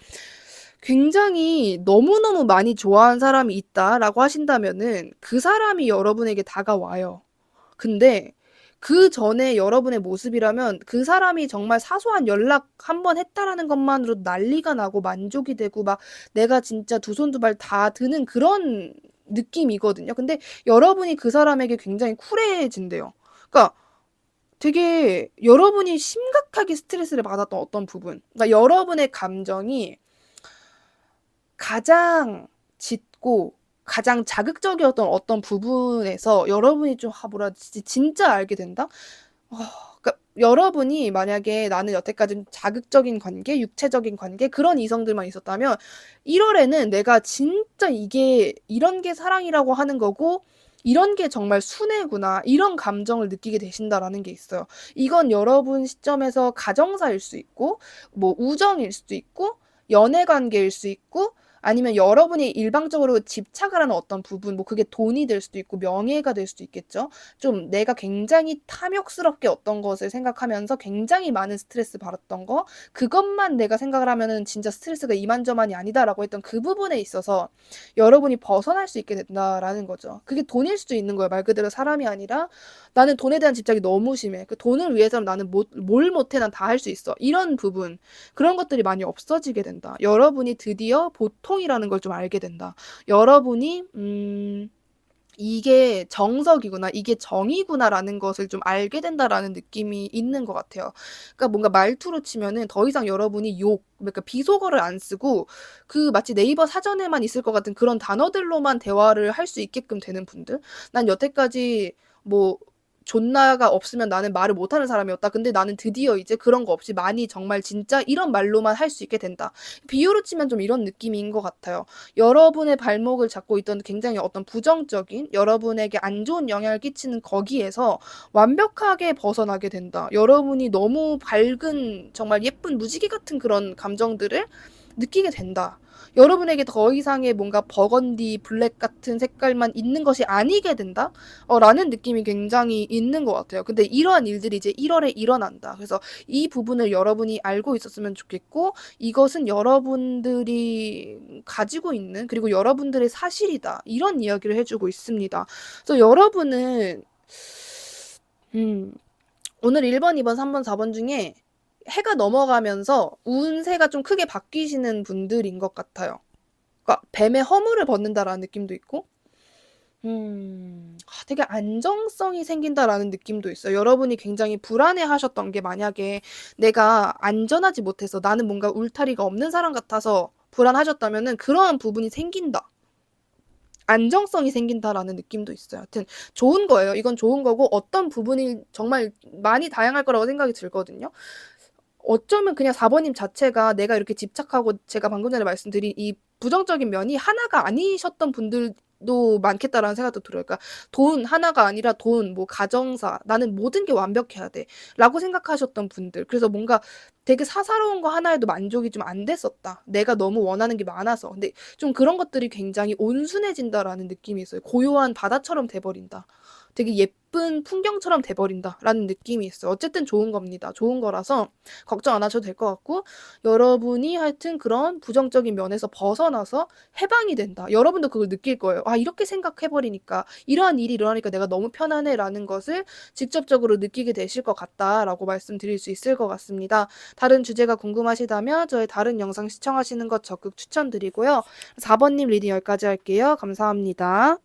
굉장히 너무너무 많이 좋아하는 사람이 있다라고 하신다면은 그 사람이 여러분에게 다가와요. 근데 그 전에 여러분의 모습이라면 그 사람이 정말 사소한 연락 한 번 했다라는 것만으로 난리가 나고 만족이 되고 막 내가 진짜 두 손 두 발 다 드는 그런 느낌이거든요. 근데 여러분이 그 사람에게 굉장히 쿨해진대요. 그러니까 되게 여러분이 심각하게 스트레스를 받았던 어떤 부분, 그러니까 여러분의 감정이 가장 짙고 가장 자극적이었던 어떤 부분에서 여러분이 좀 뭐라 해야 되지? 진짜 알게 된다? 그러니까 여러분이 만약에 나는 여태까지 좀 자극적인 관계, 육체적인 관계 그런 이성들만 있었다면 1월에는 내가 진짜 이게 이런 게 사랑이라고 하는 거고 이런 게 정말 순애구나 이런 감정을 느끼게 되신다라는 게 있어요. 이건 여러분 시점에서 가정사일 수 있고 뭐 우정일 수도 있고 연애 관계일 수 있고 아니면 여러분이 일방적으로 집착을 하는 어떤 부분, 뭐 그게 돈이 될 수도 있고 명예가 될 수도 있겠죠. 좀 내가 굉장히 탐욕스럽게 어떤 것을 생각하면서 굉장히 많은 스트레스 받았던 거, 그것만 내가 생각을 하면은 진짜 스트레스가 이만저만이 아니다라고 했던 그 부분에 있어서 여러분이 벗어날 수 있게 된다라는 거죠. 그게 돈일 수도 있는 거예요. 말 그대로 사람이 아니라 나는 돈에 대한 집착이 너무 심해. 그 돈을 위해서는 나는 뭘 못해 난 다 할 수 있어. 이런 부분. 그런 것들이 많이 없어지게 된다. 여러분이 드디어 보통이라는 걸 좀 알게 된다. 여러분이 이게 정석이구나, 이게 정이구나라는 것을 좀 알게 된다라는 느낌이 있는 것 같아요. 그러니까 뭔가 말투로 치면은 더 이상 여러분이 그러니까 비속어를 안 쓰고 그 마치 네이버 사전에만 있을 것 같은 그런 단어들로만 대화를 할 수 있게끔 되는 분들. 난 여태까지 뭐 존나가 없으면 나는 말을 못하는 사람이었다. 근데 나는 드디어 이제 그런 거 없이 많이 정말 진짜 이런 말로만 할 수 있게 된다. 비유로 치면 좀 이런 느낌인 것 같아요. 여러분의 발목을 잡고 있던 굉장히 어떤 부정적인 여러분에게 안 좋은 영향을 끼치는 거기에서 완벽하게 벗어나게 된다. 여러분이 너무 밝은 정말 예쁜 무지개 같은 그런 감정들을 느끼게 된다. 여러분에게 더 이상의 뭔가 버건디, 블랙 같은 색깔만 있는 것이 아니게 된다? 라는 느낌이 굉장히 있는 것 같아요. 근데 이러한 일들이 이제 1월에 일어난다. 그래서 이 부분을 여러분이 알고 있었으면 좋겠고, 이것은 여러분들이 가지고 있는, 그리고 여러분들의 사실이다. 이런 이야기를 해주고 있습니다. 그래서 여러분은, 음, 오늘 1번, 2번, 3번, 4번 중에 해가 넘어가면서 운세가 좀 크게 바뀌시는 분들인 것 같아요. 그러니까 뱀의 허물을 벗는다라는 느낌도 있고 되게 안정성이 생긴다라는 느낌도 있어요. 여러분이 굉장히 불안해하셨던 게 만약에 내가 안전하지 못해서 나는 뭔가 울타리가 없는 사람 같아서 불안하셨다면은 그러한 부분이 생긴다. 안정성이 생긴다라는 느낌도 있어요. 하여튼 좋은 거예요. 이건 좋은 거고 어떤 부분이 정말 많이 다양할 거라고 생각이 들거든요. 어쩌면 그냥 4번님 자체가 내가 이렇게 집착하고 제가 방금 전에 말씀드린 이 부정적인 면이 하나가 아니셨던 분들도 많겠다라는 생각도 들어요. 그러니까 돈 하나가 아니라 돈, 뭐 가정사, 나는 모든 게 완벽해야 돼. 라고 생각하셨던 분들. 그래서 뭔가 되게 사사로운 거 하나에도 만족이 좀 안 됐었다. 내가 너무 원하는 게 많아서. 근데 좀 그런 것들이 굉장히 온순해진다라는 느낌이 있어요. 고요한 바다처럼 돼버린다. 되게 예쁜 풍경처럼 돼버린다라는 느낌이 있어요. 어쨌든 좋은 겁니다. 좋은 거라서 걱정 안 하셔도 될 것 같고 여러분이 하여튼 그런 부정적인 면에서 벗어나서 해방이 된다. 여러분도 그걸 느낄 거예요. 아, 이렇게 생각해버리니까 이러한 일이 일어나니까 내가 너무 편안해라는 것을 직접적으로 느끼게 되실 것 같다라고 말씀드릴 수 있을 것 같습니다. 다른 주제가 궁금하시다면 저의 다른 영상 시청하시는 것 적극 추천드리고요. 4번님 리딩 여기까지 할게요. 감사합니다.